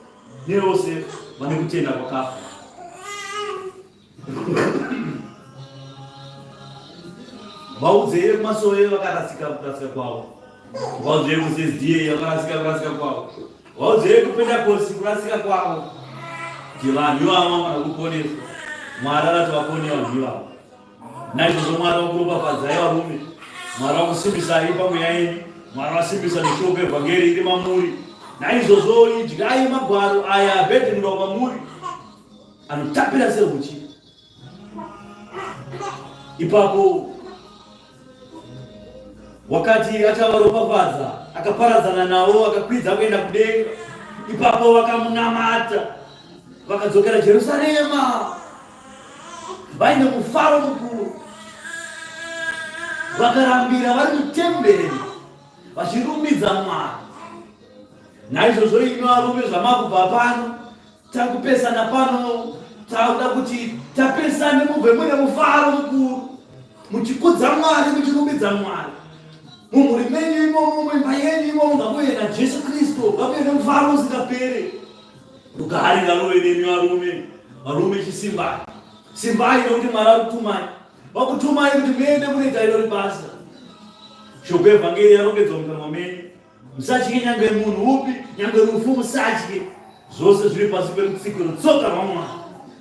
nevose vane kutenda kwakafa. Vaudze kumasoro vakarasika kwavo, vaudze kuSSDA vakarasika kwavo, vaudze kuPentekosti kurasika kwavo, kuti vanhu ivavo vanoda kuponeswa. Mwari arati vapone vanhu ivavo. Naizvozvo Mwari vakuropafadzai varume, Mwari vakusimbisai pamweya yenyu, Mwari vasimbisa neshoko evhangeri iri mamuri. Naizvozvo idyai magwaro aya abhedhenurwa pamuri, anotapira sehuchi. Ipapo wakati achavaropafadza, akaparadzana navo, akakwidza kuenda kudenga. Ipapo vakamunamata, vakadzokera Jerusarema vaine mufaro mukuru, vakarambira vari mutemberi vachirumbidza Mwari. Naizvozvo imi varume zvamakubva pano, takupesana pano, takuda kuti tapesane mubve mune mufaro mukuru, muchikudza Mwari, muchirumbidza Mwari. Mumhuri menyu imomo, muimba yenyu imomo, ngamuye naJesu Kristu, ngamuye nemufaro usingaperi. rugare ngaluve nemi varume chisimbai simbai nokuti Mwari akutumai vakutumai kuti muende munoita irori basa. Shoko evhangeri yarongedzwa mukanwa menyu. Musatye nyange munhu upi, nyange rufu musatye. Zvose zviri pasi perutsiko rutsoka rwaMwari.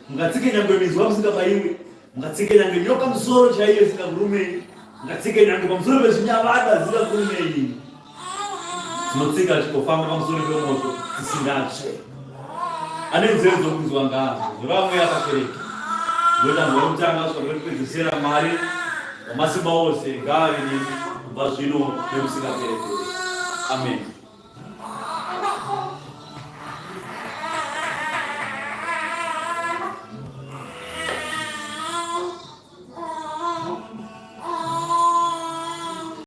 Mungatsike nyange minzwa musingabayiwe, mungatsike nyange nyoka musoro chaiyo isingakurumei, mungatsike nyange pamusoro pezvinyavada zvisingakurumei. Tinotsika tichitofamba pamusoro pemoto tisingatsve. Ane nzeve dzokunzwa ngaazwe, zvevamwe akakereka. Ndotanzwa kutanga saka rekupedzisira Mwari wamasimba ose ngaave nemi kubva zvino nekusingaperi. Amen.